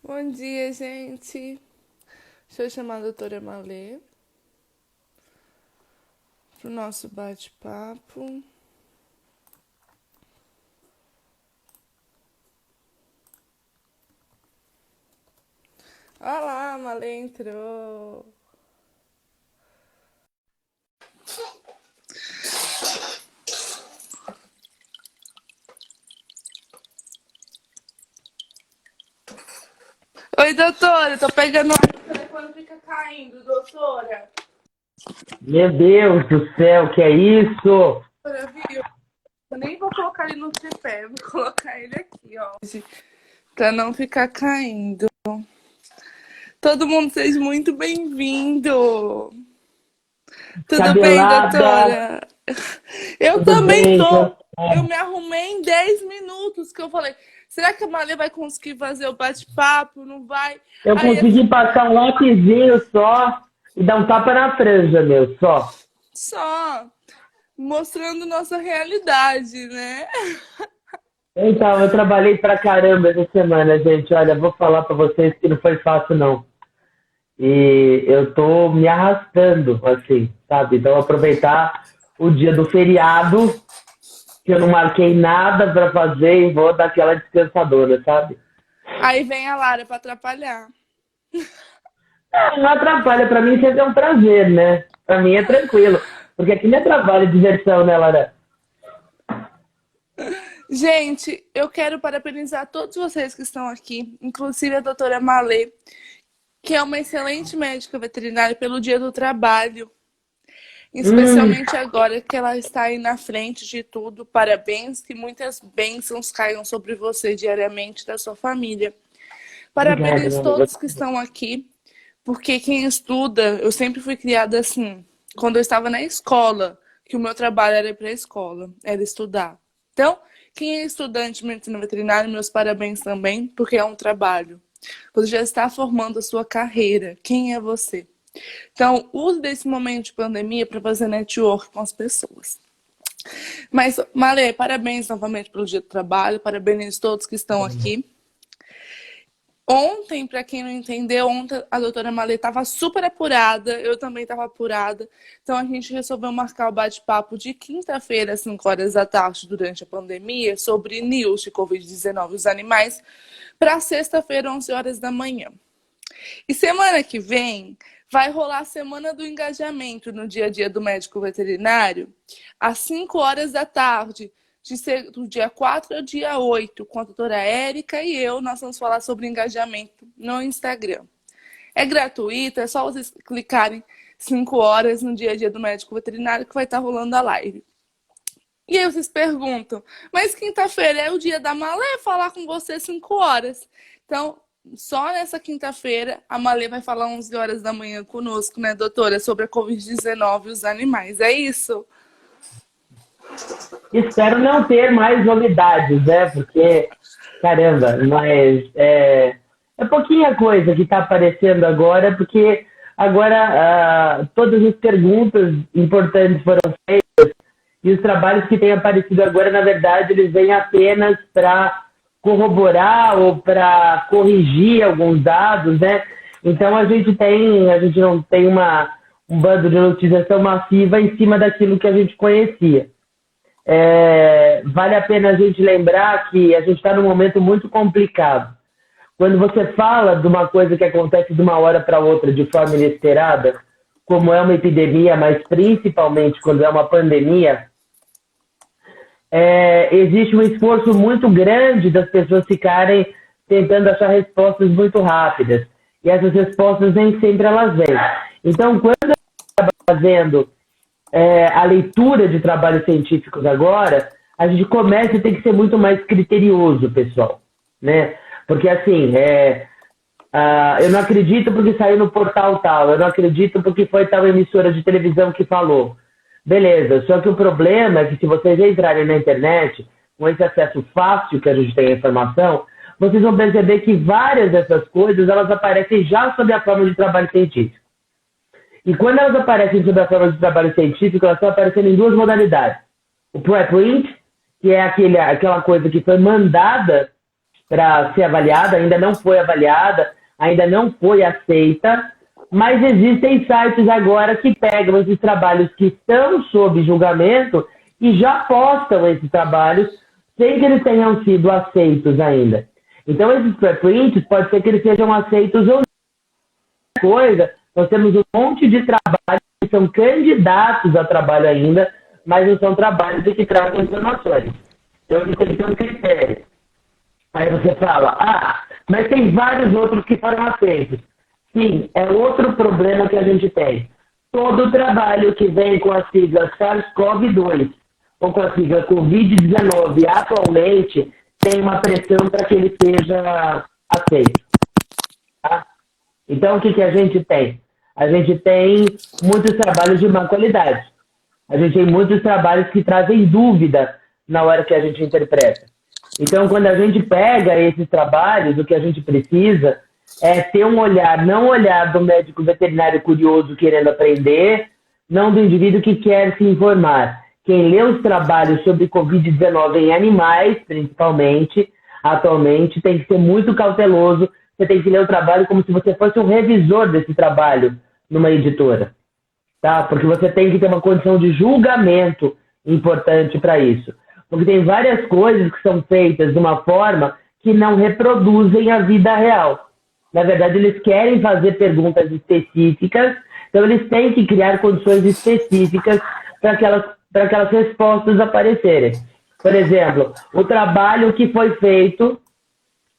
Bom dia, gente. Deixa eu chamar a doutora Malê para o nosso bate-papo. Olá, a Malê entrou. Oi, doutora. Tô pegando o telefone, fica caindo, doutora. Meu Deus do céu, que é isso? Doutora, viu? Eu nem vou colocar ele no tripé, vou colocar ele aqui, ó. Pra não ficar caindo. Todo mundo seja muito bem-vindo. Tudo bem, Cabelada, doutora? Eu tudo também bem? tô. Eu me arrumei em 10 minutos que eu falei, será que a Malê vai conseguir fazer o bate-papo? Não vai? Eu Aí, consegui passar um lapisinho só e dar um tapa na franja, meu, só. só mostrando nossa realidade, né? Então, eu trabalhei pra caramba essa semana, gente. Olha, vou falar pra vocês que não foi fácil, não. E eu tô me arrastando, assim, sabe? Então, aproveitar o dia do feriado, que eu não marquei nada pra fazer e vou dar aquela descansadora, sabe? Aí vem a Lara pra atrapalhar. É, não atrapalha, pra mim sempre é um prazer, né? Pra mim é tranquilo. Porque aqui não é trabalho, é diversão, né, Lara? Gente, eu quero parabenizar todos vocês que estão aqui, inclusive a doutora Malê, que é uma excelente médica veterinária pelo Dia do Trabalho. Hum, Especialmente agora que ela está aí na frente de tudo. Parabéns, que muitas bênçãos caiam sobre você diariamente e da sua família. obrigado, Parabéns meu a amigo. todos que estão aqui, porque quem estuda, eu sempre fui criada assim, quando eu estava na escola, que o meu trabalho era ir para a escola, era estudar. Então, quem é estudante de medicina veterinária, meus parabéns também, porque é um trabalho. Você já está formando a sua carreira. Quem é você? Então, use desse momento de pandemia para fazer network com as pessoas. Mas, Malê, parabéns novamente pelo Dia do Trabalho, parabéns a todos que estão aqui. Ontem, para quem não entendeu, ontem a doutora Malê estava super apurada, eu também estava apurada. Então a gente resolveu marcar o bate-papo de quinta-feira, às 5 horas da tarde, durante a pandemia, sobre news de Covid-19 e os animais, para sexta-feira, 11 horas da manhã. E semana que vem vai rolar a Semana do Engajamento no dia a dia do médico veterinário, às 5 horas da tarde, do dia 4 ao dia 8, com a doutora Érica e eu, nós vamos falar sobre engajamento no Instagram. É gratuito, é só vocês clicarem 5 horas no dia a dia do médico veterinário que vai estar rolando a live. E aí vocês perguntam, mas quinta-feira é o dia da Malê falar com você 5 horas. Então, só nessa quinta-feira, a Malê vai falar 11 horas da manhã conosco, né, doutora, sobre a Covid-19 e os animais. É isso? Espero não ter mais novidades, né? Porque, caramba, mas é pouquinha coisa que está aparecendo agora, porque agora todas as perguntas importantes foram feitas e os trabalhos que têm aparecido agora, na verdade, eles vêm apenas para corroborar ou para corrigir alguns dados, né? Então a gente não tem um bando de notícias tão massiva em cima daquilo que a gente conhecia. Vale a pena a gente lembrar que a gente está num momento muito complicado. Quando você fala de uma coisa que acontece de uma hora para outra de forma inesperada, como é uma epidemia, mas principalmente quando é uma pandemia, existe um esforço muito grande das pessoas ficarem tentando achar respostas muito rápidas. E essas respostas nem sempre elas vêm. Então, quando a gente está fazendo a leitura de trabalhos científicos agora, a gente começa a ter que ser muito mais criterioso, pessoal. Né? Porque, assim, eu não acredito porque saiu no portal tal, eu não acredito porque foi tal emissora de televisão que falou. Beleza, só que o problema é que se vocês entrarem na internet, com esse acesso fácil que a gente tem à informação, vocês vão perceber que várias dessas coisas, elas aparecem já sob a forma de trabalho científico. E quando elas aparecem sob a forma de trabalho científico, elas estão aparecendo em duas modalidades. O preprint, que é aquela coisa que foi mandada para ser avaliada, ainda não foi avaliada, ainda não foi aceita, mas existem sites agora que pegam esses trabalhos que estão sob julgamento e já postam esses trabalhos sem que eles tenham sido aceitos ainda. Então, esses preprints, pode ser que eles sejam aceitos ou não. Coisa, nós temos um monte de trabalhos que são candidatos a trabalho ainda, mas não são trabalhos que trazem informações. Então, eles têm que ter um critério. Aí você fala, mas tem vários outros que foram aceitos. Sim, é outro problema que a gente tem. Todo trabalho que vem com a sigla SARS-CoV-2 ou com a sigla Covid-19 atualmente tem uma pressão para que ele seja aceito. Tá? Então, o que a gente tem? A gente tem muitos trabalhos de má qualidade. A gente tem muitos trabalhos que trazem dúvida na hora que a gente interpreta. Então, quando a gente pega esses trabalhos, o que a gente precisa é ter um olhar, não um olhar do médico veterinário curioso querendo aprender, não do indivíduo que quer se informar. Quem lê os trabalhos sobre Covid-19 em animais, principalmente, atualmente, tem que ser muito cauteloso. Você tem que ler o trabalho como se você fosse um revisor desse trabalho numa editora. Tá? Porque você tem que ter uma condição de julgamento importante para isso. Porque tem várias coisas que são feitas de uma forma que não reproduzem a vida real. Na verdade, eles querem fazer perguntas específicas, então eles têm que criar condições específicas para aquelas respostas aparecerem. Por exemplo, o trabalho que foi feito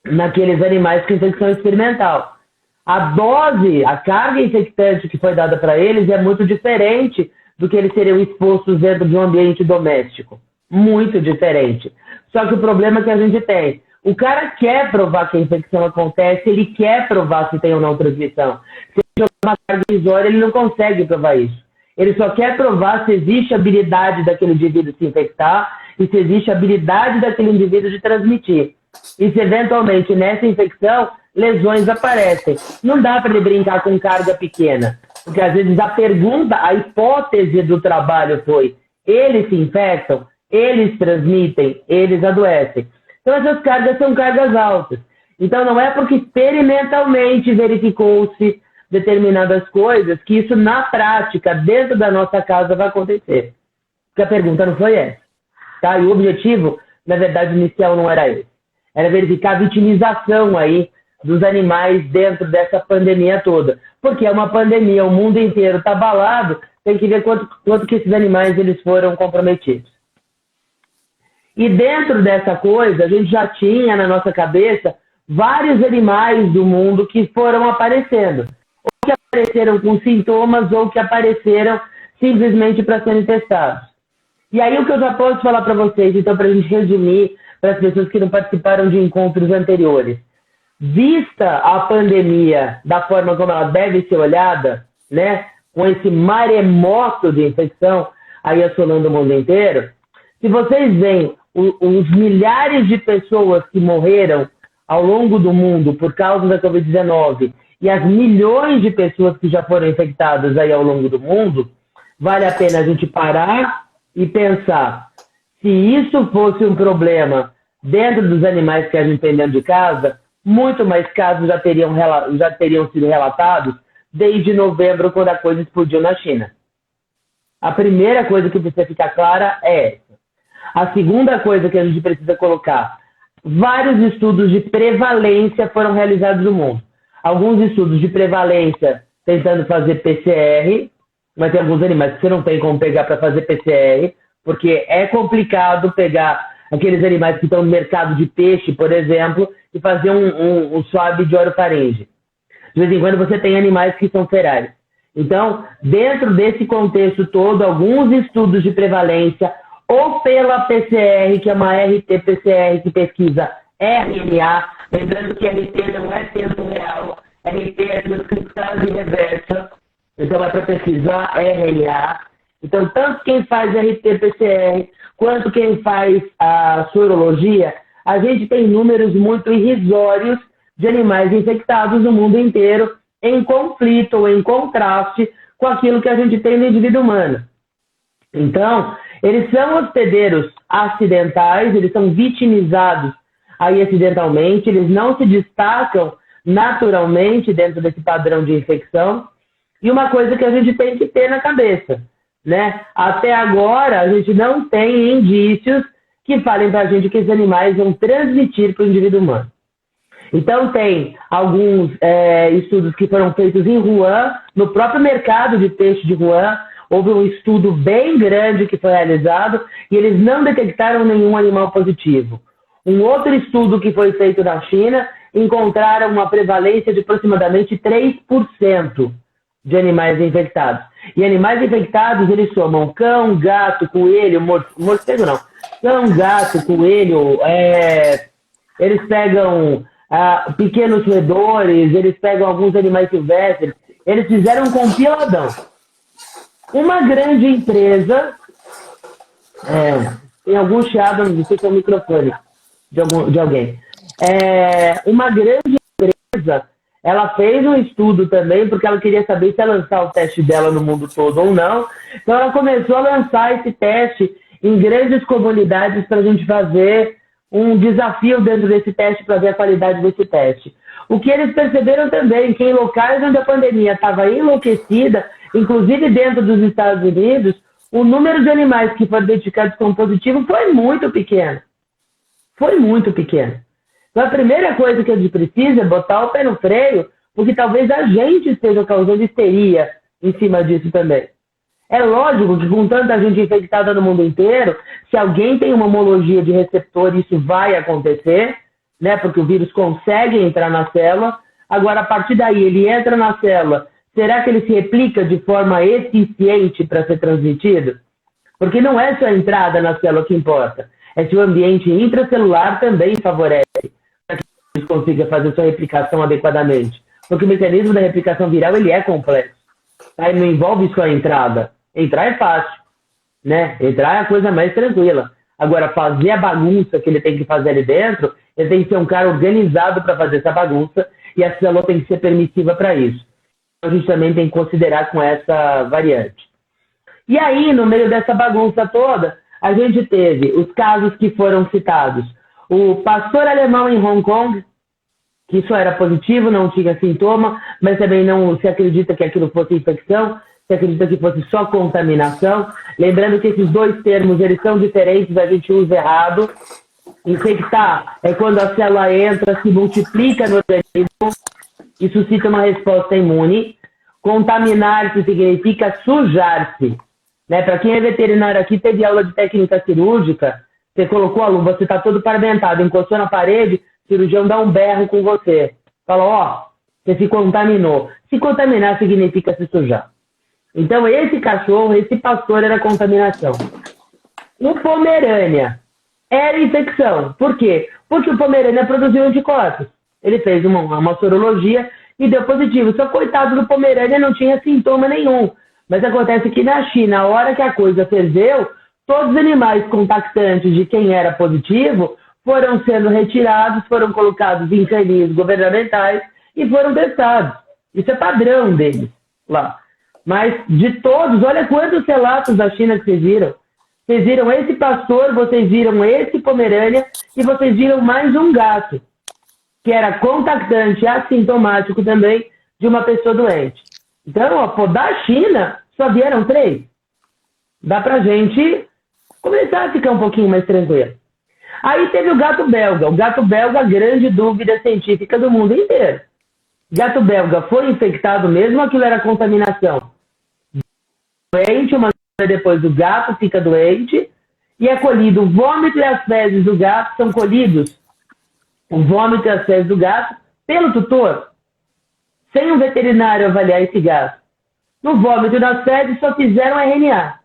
naqueles animais com infecção experimental. A dose, a carga infectante que foi dada para eles é muito diferente do que eles seriam expostos dentro de um ambiente doméstico. Muito diferente. Só que o problema que a gente tem, o cara quer provar que a infecção acontece, ele quer provar se tem ou não transmissão. Se ele jogar uma carga irrisória, ele não consegue provar isso. Ele só quer provar se existe habilidade daquele indivíduo se infectar e se existe habilidade daquele indivíduo de transmitir. E se eventualmente nessa infecção, lesões aparecem. Não dá para ele brincar com carga pequena. Porque às vezes a pergunta, a hipótese do trabalho foi: eles se infectam, eles transmitem, eles adoecem. Então essas cargas são cargas altas. Então não é porque experimentalmente verificou-se determinadas coisas que isso na prática, dentro da nossa casa, vai acontecer. Porque a pergunta não foi essa. Tá? E o objetivo, na verdade, inicial não era esse. Era verificar a vitimização aí dos animais dentro dessa pandemia toda. Porque é uma pandemia, o mundo inteiro está abalado, tem que ver quanto que esses animais eles foram comprometidos. E dentro dessa coisa, a gente já tinha na nossa cabeça vários animais do mundo que foram aparecendo. Ou que apareceram com sintomas, ou que apareceram simplesmente para serem testados. E aí o que eu já posso falar para vocês, então, para a gente resumir, para as pessoas que não participaram de encontros anteriores. Vista a pandemia da forma como ela deve ser olhada, né, com esse maremoto de infecção aí assolando o mundo inteiro, se vocês veem os milhares de pessoas que morreram ao longo do mundo por causa da Covid-19 e as milhões de pessoas que já foram infectadas aí ao longo do mundo, vale a pena a gente parar e pensar: se isso fosse um problema dentro dos animais que a gente tem dentro de casa, muito mais casos já teriam sido relatados desde novembro, quando a coisa explodiu na China. A primeira coisa que precisa ficar clara é essa. A segunda coisa que a gente precisa colocar: vários estudos de prevalência foram realizados no mundo. Alguns estudos de prevalência tentando fazer PCR, mas tem alguns animais que você não tem como pegar para fazer PCR, porque é complicado pegar aqueles animais que estão no mercado de peixe, por exemplo, e fazer um swab de orofaringe. De vez em quando você tem animais que são ferais. Então, dentro desse contexto todo, alguns estudos de prevalência, ou pela PCR, que é uma RT-PCR que pesquisa RNA, lembrando que RT não é tempo real, RT é transcriptase reversa, então é para pesquisar RNA. Então, tanto quem faz RT-PCR quanto quem faz a sorologia, a gente tem números muito irrisórios de animais infectados no mundo inteiro, em conflito ou em contraste com aquilo que a gente tem no indivíduo humano. Então, eles são hospedeiros acidentais, eles são vitimizados aí acidentalmente, eles não se destacam naturalmente dentro desse padrão de infecção. E uma coisa que a gente tem que ter na cabeça, né? Até agora, a gente não tem indícios que falem para a gente que esses animais vão transmitir para o indivíduo humano. Então, tem alguns estudos que foram feitos em Wuhan, no próprio mercado de peixe de Wuhan, houve um estudo bem grande que foi realizado e eles não detectaram nenhum animal positivo. Um outro estudo que foi feito na China, encontraram uma prevalência de aproximadamente 3% de animais infectados. E animais infectados, eles somam cão, gato, coelho, morcego não. Cão, gato, coelho, eles pegam pequenos roedores, eles pegam alguns animais silvestres. Eles fizeram um compiladão. Uma grande empresa, tem algum chiado, não sei se é o microfone de alguém. Uma grande empresa, ela fez um estudo também, porque ela queria saber se ia lançar o teste dela no mundo todo ou não. Então ela começou a lançar esse teste em grandes comunidades para a gente fazer um desafio dentro desse teste para ver a qualidade desse teste. O que eles perceberam também, que em locais onde a pandemia estava enlouquecida, inclusive dentro dos Estados Unidos, o número de animais que foram identificados como positivos foi muito pequeno. Foi muito pequeno. Então a primeira coisa que a gente precisa é botar o pé no freio, porque talvez a gente esteja causando histeria em cima disso também. É lógico que com tanta gente infectada no mundo inteiro, se alguém tem uma homologia de receptor, isso vai acontecer, né? Porque o vírus consegue entrar na célula. Agora, a partir daí, ele entra na célula. Será que ele se replica de forma eficiente para ser transmitido? Porque não é só a entrada na célula que importa. É se o ambiente intracelular também favorece para que o vírus consiga fazer sua replicação adequadamente. Porque o mecanismo da replicação viral ele é complexo. Tá? Ele não envolve só a entrada. Entrar é fácil, né? Entrar é a coisa mais tranquila. Agora, fazer a bagunça que ele tem que fazer ali dentro, ele tem que ser um cara organizado para fazer essa bagunça e a célula tem que ser permissiva para isso. Então, a gente também tem que considerar com essa variante. E aí, no meio dessa bagunça toda, a gente teve os casos que foram citados. O pastor alemão em Hong Kong, que só era positivo, não tinha sintoma, mas também não se acredita que aquilo fosse infecção, se acredita que fosse só contaminação. Lembrando que esses dois termos, eles são diferentes, a gente usa errado. Infectar é quando a célula entra, se multiplica no organismo e suscita uma resposta imune. Contaminar-se significa sujar-se. Né? Para quem é veterinário aqui, teve aula de técnica cirúrgica, você colocou a luva, você está todo paramentado, encostou na parede, o cirurgião dá um berro com você. Fala, você se contaminou. Se contaminar significa se sujar. Então, esse cachorro, esse pastor era contaminação. O Pomerânia era infecção. Por quê? Porque o Pomerânia produziu anticorpos. Ele fez uma sorologia e deu positivo. Só coitado do Pomerânia não tinha sintoma nenhum. Mas acontece que na China, a hora que a coisa ferveu, todos os animais contactantes de quem era positivo foram sendo retirados, foram colocados em caninhos governamentais e foram testados. Isso é padrão deles lá. Mas de todos, olha quantos relatos da China que vocês viram. Vocês viram esse pastor, vocês viram esse Pomerânia e vocês viram mais um gato, que era contactante, assintomático também, de uma pessoa doente. Então, da China, só vieram 3. Dá pra gente começar a ficar um pouquinho mais tranquilo. Aí teve o gato belga. O gato belga, grande dúvida científica do mundo inteiro. Gato belga foi infectado mesmo ou aquilo era contaminação? Doente, uma semana depois o gato fica doente e é colhido o vômito e as fezes do gato, são colhidos o vômito e as fezes do gato pelo tutor, sem um veterinário avaliar esse gato. No vômito e nas fezes só fizeram RNA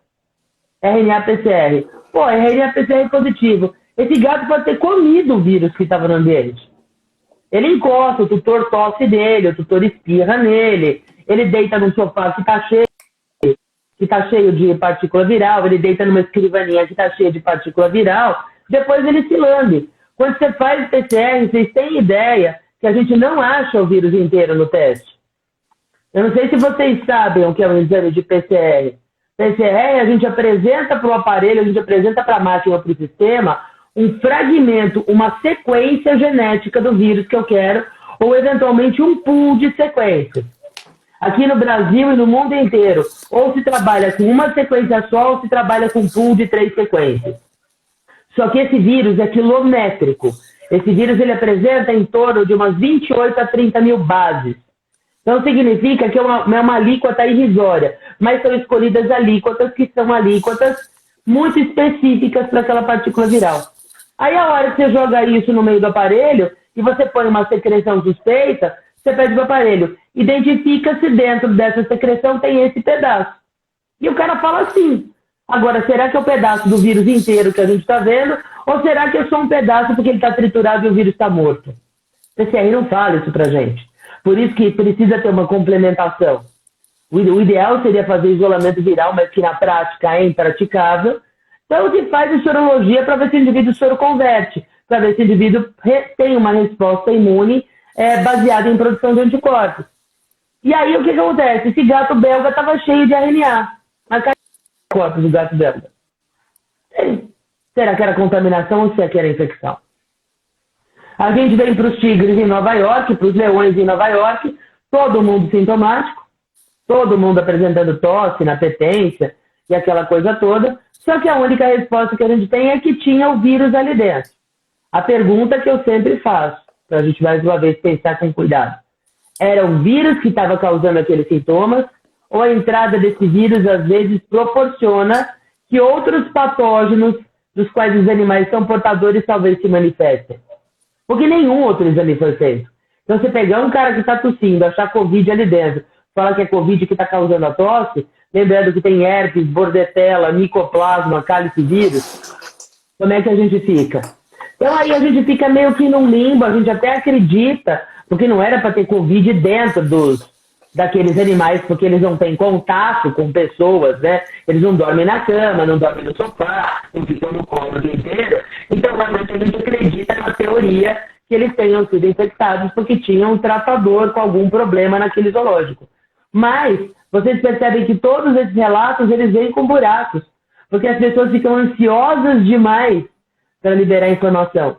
PCR. RNA PCR positivo. Esse gato pode ter comido o vírus que estava no ambiente. Ele encosta, o tutor tosse nele, o tutor espirra nele, ele deita num sofá que está cheio de partícula viral, ele deita numa escrivaninha que está cheia de partícula viral, depois ele se lambe. Quando você faz PCR, vocês têm ideia que a gente não acha o vírus inteiro no teste. Eu não sei se vocês sabem o que é um exame de PCR. PCR a gente apresenta para o aparelho, a gente apresenta para a máquina, para o sistema, um fragmento, uma sequência genética do vírus que eu quero, ou eventualmente um pool de sequências. Aqui no Brasil e no mundo inteiro, ou se trabalha com uma sequência só, ou se trabalha com um pool de 3 sequências. Só que esse vírus é quilométrico. Esse vírus ele apresenta em torno de umas 28 a 30 mil bases. Então significa que é uma alíquota irrisória, mas são escolhidas alíquotas que são alíquotas muito específicas para aquela partícula viral. Aí a hora que você joga isso no meio do aparelho e você põe uma secreção suspeita, você pede para o aparelho, identifica se dentro dessa secreção tem esse pedaço. E o cara fala assim, agora será que é o pedaço do vírus inteiro que a gente está vendo, ou será que é só um pedaço porque ele está triturado e o vírus está morto? O PCR não fala isso para gente. Por isso que precisa ter uma complementação. O ideal seria fazer isolamento viral, mas que na prática é impraticável. Então se faz a sorologia para ver se o indivíduo soroconverte, para ver se o indivíduo tem uma resposta imune baseada em produção de anticorpos. E aí o que acontece? Esse gato belga estava cheio de RNA. Mas cadê os corpos do gato belga? Será que era contaminação ou será que era infecção? A gente vem para os tigres em Nova York, para os leões em Nova York, todo mundo sintomático, todo mundo apresentando tosse, inapetência e aquela coisa toda, só que a única resposta que a gente tem é que tinha o vírus ali dentro. A pergunta que eu sempre faço, para a gente mais uma vez pensar com cuidado, era o vírus que estava causando aqueles sintomas ou a entrada desse vírus às vezes proporciona que outros patógenos dos quais os animais são portadores talvez se manifestem? Porque nenhum outro exame foi feito. Então, você pegar um cara que está tossindo, achar Covid ali dentro, falar que é Covid que está causando a tosse, lembrando que tem herpes, bordetela, micoplasma, cálice-vírus, como é que a gente fica? Então, aí a gente fica meio que num limbo, a gente até acredita, porque não era para ter Covid dentro daqueles animais, porque eles não têm contato com pessoas, né? Eles não dormem na cama, não dormem no sofá, não ficam no colo o dia inteiro. Então, realmente, a gente acredita na teoria que eles tenham sido infectados porque tinham um tratador com algum problema naquele zoológico. Mas, vocês percebem que todos esses relatos, eles vêm com buracos, porque as pessoas ficam ansiosas demais para liberar informação.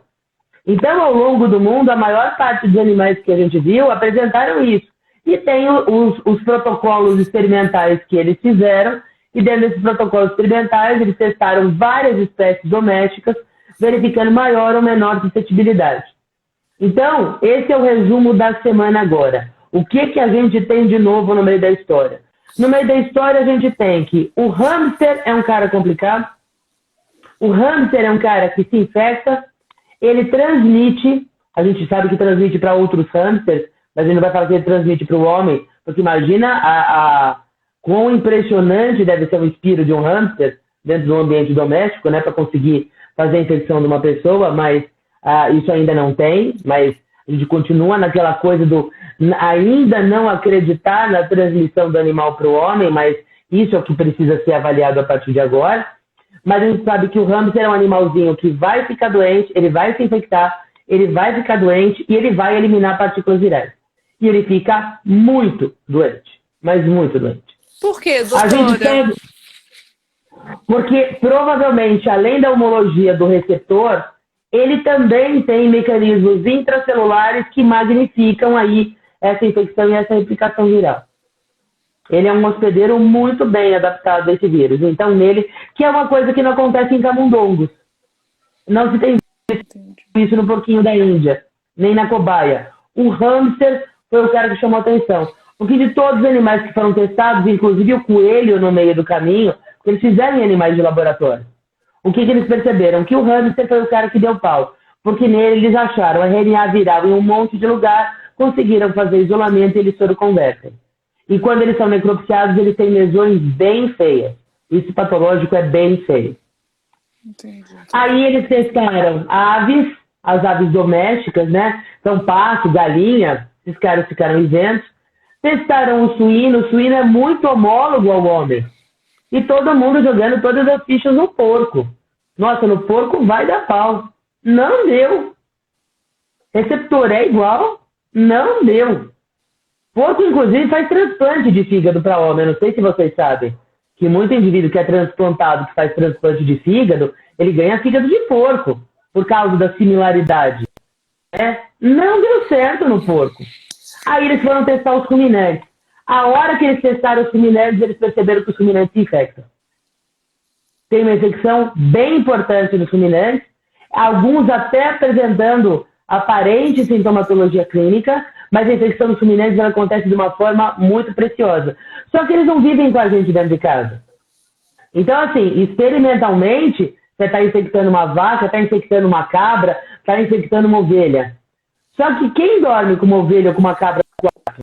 Então, ao longo do mundo, a maior parte dos animais que a gente viu apresentaram isso. E tem os protocolos experimentais que eles fizeram, e dentro desses protocolos experimentais, eles testaram várias espécies domésticas, verificando maior ou menor suscetibilidade. Então, esse é o resumo da semana agora. O que a gente tem de novo no meio da história? No meio da história, a gente tem que o hamster é um cara complicado, o hamster é um cara que se infecta, ele transmite, a gente sabe que transmite para outros hamsters, mas a gente não vai falar que ele transmite para o homem, porque imagina quão impressionante deve ser o espiro de um hamster dentro do ambiente doméstico, né, para conseguir fazer a infecção de uma pessoa, mas isso ainda não tem, mas a gente continua naquela coisa do ainda não acreditar na transmissão do animal para o homem, mas isso é o que precisa ser avaliado a partir de agora. Mas a gente sabe que o hamster é um animalzinho que vai ficar doente, ele vai se infectar, ele vai ficar doente e ele vai eliminar partículas virais. E ele fica muito doente, mas muito doente. Por quê, doutora? A gente tem... Porque provavelmente, além da homologia do receptor, ele também tem mecanismos intracelulares que magnificam aí essa infecção e essa replicação viral. Ele é um hospedeiro muito bem adaptado a esse vírus. Então, nele, que é uma coisa que não acontece em camundongos. Não se tem isso no porquinho da Índia, nem na cobaia. O hamster foi o cara que chamou a atenção. Porque de todos os animais que foram testados, inclusive o coelho no meio do caminho, eles fizeram em animais de laboratório. O que eles perceberam? Que o hamster foi o cara que deu pau. Porque nele eles acharam RNA viral em um monte de lugar, conseguiram fazer isolamento e eles soroconvertem. E quando eles são necropsiados, eles têm lesões bem feias. Isso patológico é bem feio. Entendi. Aí eles testaram aves, as aves domésticas, né? Então, pato, galinha, esses caras ficaram isentos. Testaram o suíno é muito homólogo ao homem. E todo mundo jogando todas as fichas no porco. Nossa, no porco vai dar pau. Não deu. Receptor é igual? Não deu. Porco, inclusive, faz transplante de fígado para homem. Eu não sei se vocês sabem. Que muito indivíduo que é transplantado, que faz transplante de fígado, ele ganha fígado de porco. por causa da similaridade. Né? Não deu certo no porco. Aí eles foram testar os ruminantes. A hora que eles testaram os ruminantes, eles perceberam que os ruminantes se infectam. Tem uma infecção bem importante nos ruminantes, alguns até apresentando aparente sintomatologia clínica, mas a infecção dos ruminantes ela acontece de uma forma muito preciosa. Só que eles não vivem com a gente dentro de casa. Então, assim, experimentalmente, você está infectando uma vaca, está infectando uma cabra, está infectando uma ovelha. Só que quem dorme com uma ovelha ou com uma cabra no quarto?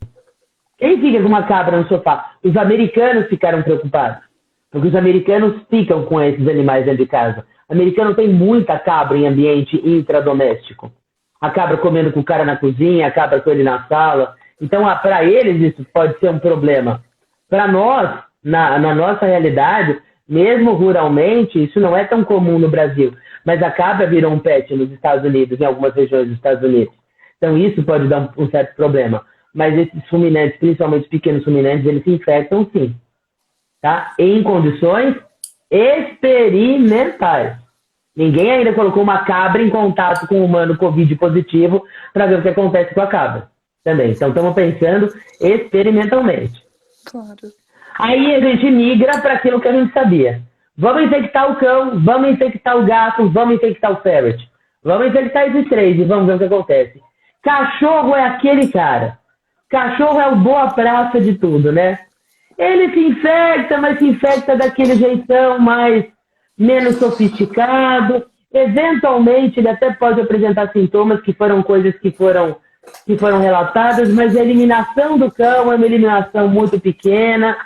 Quem fica com uma cabra no sofá? Os americanos ficaram preocupados. Porque os americanos ficam com esses animais dentro de casa. O americano tem muita cabra em ambiente intradoméstico. A cabra comendo com o cara na cozinha, a cabra com ele na sala. Então, para eles, isso pode ser um problema. Para nós, na nossa realidade, mesmo ruralmente, isso não é tão comum no Brasil. Mas a cabra virou um pet nos Estados Unidos, em algumas regiões dos Estados Unidos. Então, isso pode dar um certo problema. Mas esses ruminantes, principalmente pequenos ruminantes, eles se infectam sim. Tá? Em condições experimentais. Ninguém ainda colocou uma cabra em contato com um humano Covid positivo para ver o que acontece com a cabra. Também. Então, estamos pensando experimentalmente. Claro. Aí a gente migra para aquilo que a gente sabia. Vamos infectar o cão, vamos infectar o gato, vamos infectar o ferret. Vamos infectar esses três e vamos ver o que acontece. Cachorro é aquele cara. Cachorro é o boa praça de tudo, né? Ele se infecta, mas se infecta daquele jeitão mais menos sofisticado. Eventualmente, ele até pode apresentar sintomas que foram coisas que foram relatadas, mas a eliminação do cão é uma eliminação muito pequena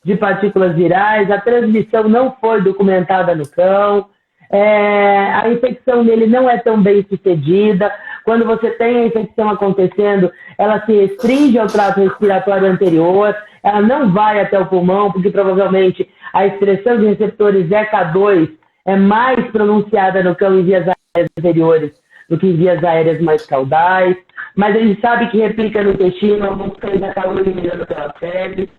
de partículas virais. A transmissão não foi documentada no cão. A infecção dele não é tão bem sucedida. Quando você tem a infecção acontecendo, ela se restringe ao trato respiratório anterior, ela não vai até o pulmão, porque provavelmente a expressão de receptores ECA2 é mais pronunciada no cão em vias aéreas anteriores do que em vias aéreas mais caudais, mas a gente sabe que replica no intestino, alguns cães acabam eliminando pela febre.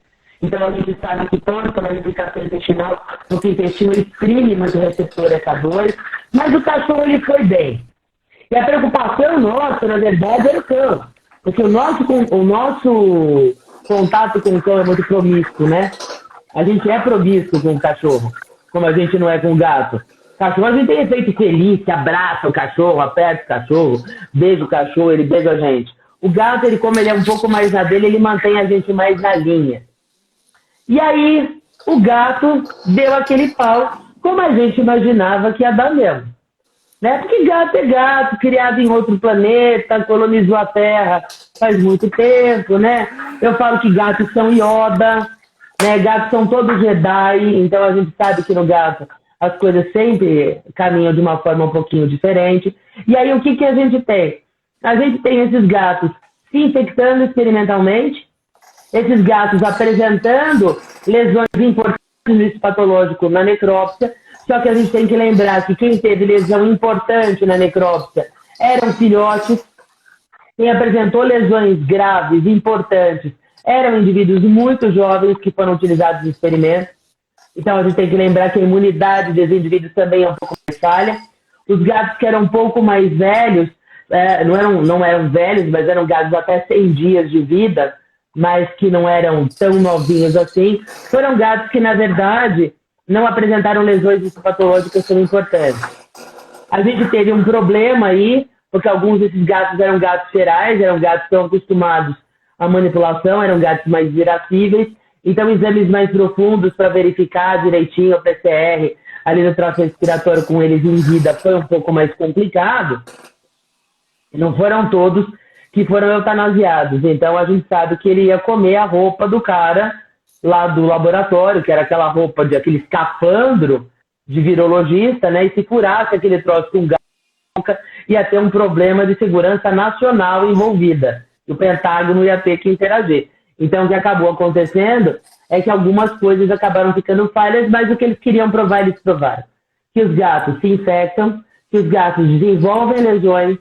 Então a gente sabe que tanto na replicação intestinal, no que o intestino exprime muito o receptor ECA2, mas o cachorro ele foi bem. E a preocupação nossa, na verdade, é o cão. Porque o nosso contato com o cão é muito promíscuo, né? A gente é promíscuo com o cachorro, como a gente não é com o gato. Cachorro, a gente tem efeito feliz, abraça o cachorro, aperta o cachorro, beija o cachorro, ele beija a gente. O gato, ele, como ele é um pouco mais na dele, ele mantém a gente mais na linha. E aí, o gato deu aquele pau, como a gente imaginava que ia dar mesmo. Né? Porque gato é gato, criado em outro planeta, colonizou a Terra faz muito tempo, né? Eu falo que gatos são Yoda, né? Gatos são todos Jedi, então a gente sabe que no gato as coisas sempre caminham de uma forma um pouquinho diferente. E aí o que a gente tem? A gente tem esses gatos se infectando experimentalmente, esses gatos apresentando lesões importantes no início patológico na necrópsia. Só que a gente tem que lembrar que quem teve lesão importante na necrópsia eram filhotes, quem apresentou lesões graves, importantes, eram indivíduos muito jovens que foram utilizados no experimento. Então a gente tem que lembrar que a imunidade dos indivíduos também é um pouco mais falha. Os gatos que eram um pouco mais velhos, não eram velhos, mas eram gatos até 100 dias de vida, mas que não eram tão novinhos assim, foram gatos que, na verdade, não apresentaram lesões patológicas tão importantes. A gente teve um problema aí, porque alguns desses gatos eram gatos ferais, eram gatos que estão acostumados à manipulação, eram gatos mais irascíveis, então exames mais profundos para verificar direitinho o PCR ali no trato respiratório com eles em vida foi um pouco mais complicado. Não foram todos que foram eutanasiados, então a gente sabe que ele ia comer a roupa do cara lá do laboratório, que era aquela roupa, aquele escafandro de virologista, né? E se furasse aquele troço com gás, ia ter um problema de segurança nacional envolvida. E o Pentágono ia ter que interagir. Então, o que acabou acontecendo é que algumas coisas acabaram ficando falhas, mas o que eles queriam provar, eles provaram. Que os gatos se infectam, que os gatos desenvolvem lesões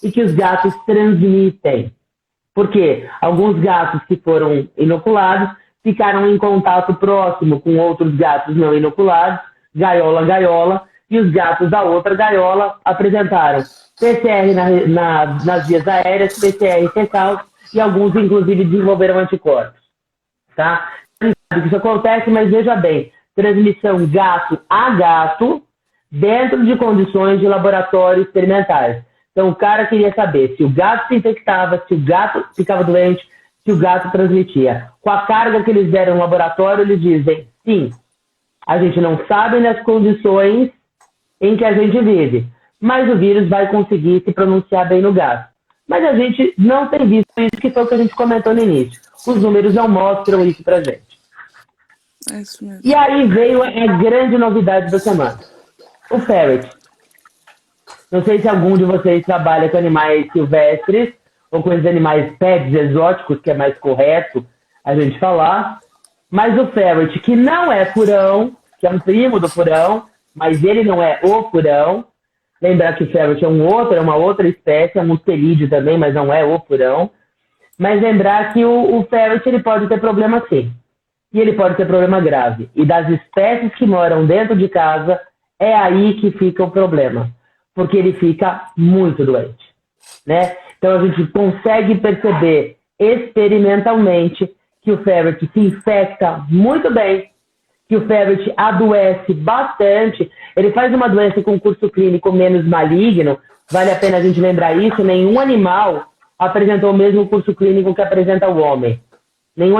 e que os gatos transmitem. Por quê? Alguns gatos que foram inoculados ficaram em contato próximo com outros gatos não inoculados, gaiola, e os gatos da outra gaiola apresentaram PCR nas vias aéreas, PCR fecal e alguns, inclusive, desenvolveram anticorpos. Tá? Não sabe que isso acontece, mas veja bem, transmissão gato a gato dentro de condições de laboratório experimentais. Então, o cara queria saber se o gato se infectava, se o gato ficava doente, se o gato transmitia. Com a carga que eles deram no laboratório, eles dizem, sim, a gente não sabe nas condições em que a gente vive, mas o vírus vai conseguir se pronunciar bem no gato. Mas a gente não tem visto isso, que foi o que a gente comentou no início. Os números não mostram isso pra gente. É isso mesmo. E aí veio a grande novidade da semana. O ferret. Não sei se algum de vocês trabalha com animais silvestres ou com os animais pets exóticos, que é mais correto a gente falar. Mas o ferret, que não é furão, que é um primo do furão, mas ele não é o furão. Lembrar que o ferret é uma outra espécie, é um mustelídeo também, mas não é o furão. Mas lembrar que o ferret ele pode ter problema sim. E ele pode ter problema grave. E das espécies que moram dentro de casa, é aí que fica o problema. Porque ele fica muito doente. Né? Então a gente consegue perceber experimentalmente que o ferret se infecta muito bem, que o ferret adoece bastante. Ele faz uma doença com curso clínico menos maligno. Vale a pena a gente lembrar isso. Nenhum animal apresentou o mesmo curso clínico que apresenta o homem. Nenhum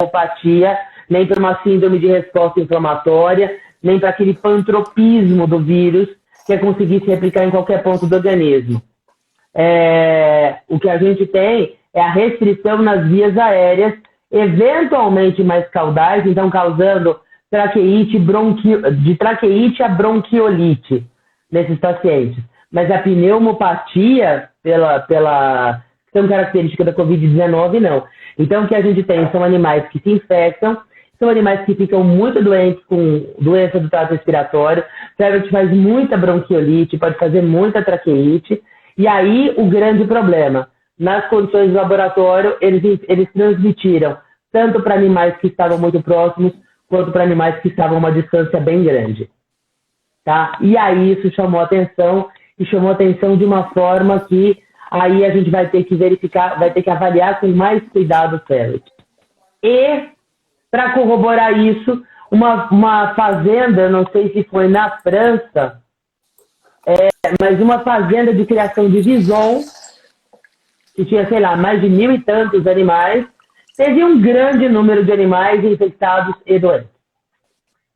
apatia, nem para uma síndrome de resposta inflamatória, nem para aquele pantropismo do vírus que é conseguir se replicar em qualquer ponto do organismo. O que a gente tem é a restrição nas vias aéreas, eventualmente mais caudais, então causando traqueite, de traqueite a bronquiolite nesses pacientes. Mas a pneumopatia, pela questão característica da Covid-19, não. Então, o que a gente tem são animais que se infectam, são animais que ficam muito doentes com doença do trato respiratório, o ferret faz muita bronquiolite, pode fazer muita traqueite, e aí o grande problema, nas condições do laboratório, eles transmitiram tanto para animais que estavam muito próximos, quanto para animais que estavam a uma distância bem grande. Tá? E aí isso chamou atenção, e chamou atenção de uma forma que aí a gente vai ter que verificar, vai ter que avaliar com mais cuidado o ferret. E, para corroborar isso, uma fazenda, eu não sei se foi na França, mas uma fazenda de criação de vison, que tinha, sei lá, mais de 1.000 e tantos animais, teve um grande número de animais infectados e doentes.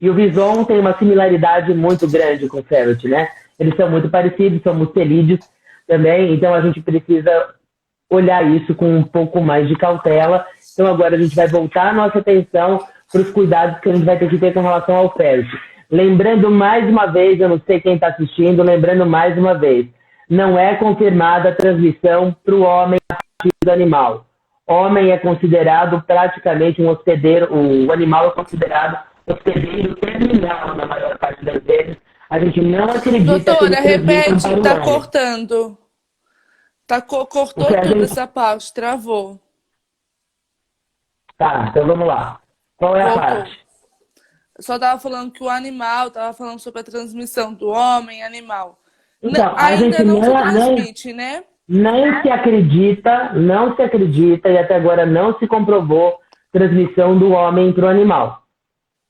E o vison tem uma similaridade muito grande com o ferret, né? Eles são muito parecidos, são mustelídeos também, então a gente precisa olhar isso com um pouco mais de cautela. Então agora a gente vai voltar a nossa atenção para os cuidados que a gente vai ter que ter com relação ao ferret. Lembrando mais uma vez, eu não sei quem está assistindo, lembrando mais uma vez, não é confirmada a transmissão para o homem a partir do animal. Homem é considerado praticamente um hospedeiro, o animal é considerado hospedeiro terminal na maior parte das vezes. A gente não acredita. Doutora, repete, tá cortando. Cortou tudo essa parte, travou. Tá, então vamos lá. Qual é a parte? Só tava falando que o animal, tava falando sobre a transmissão do homem, animal. Então, Ainda gente não se transmite, né? Não se acredita, e até agora não se comprovou transmissão do homem para o animal.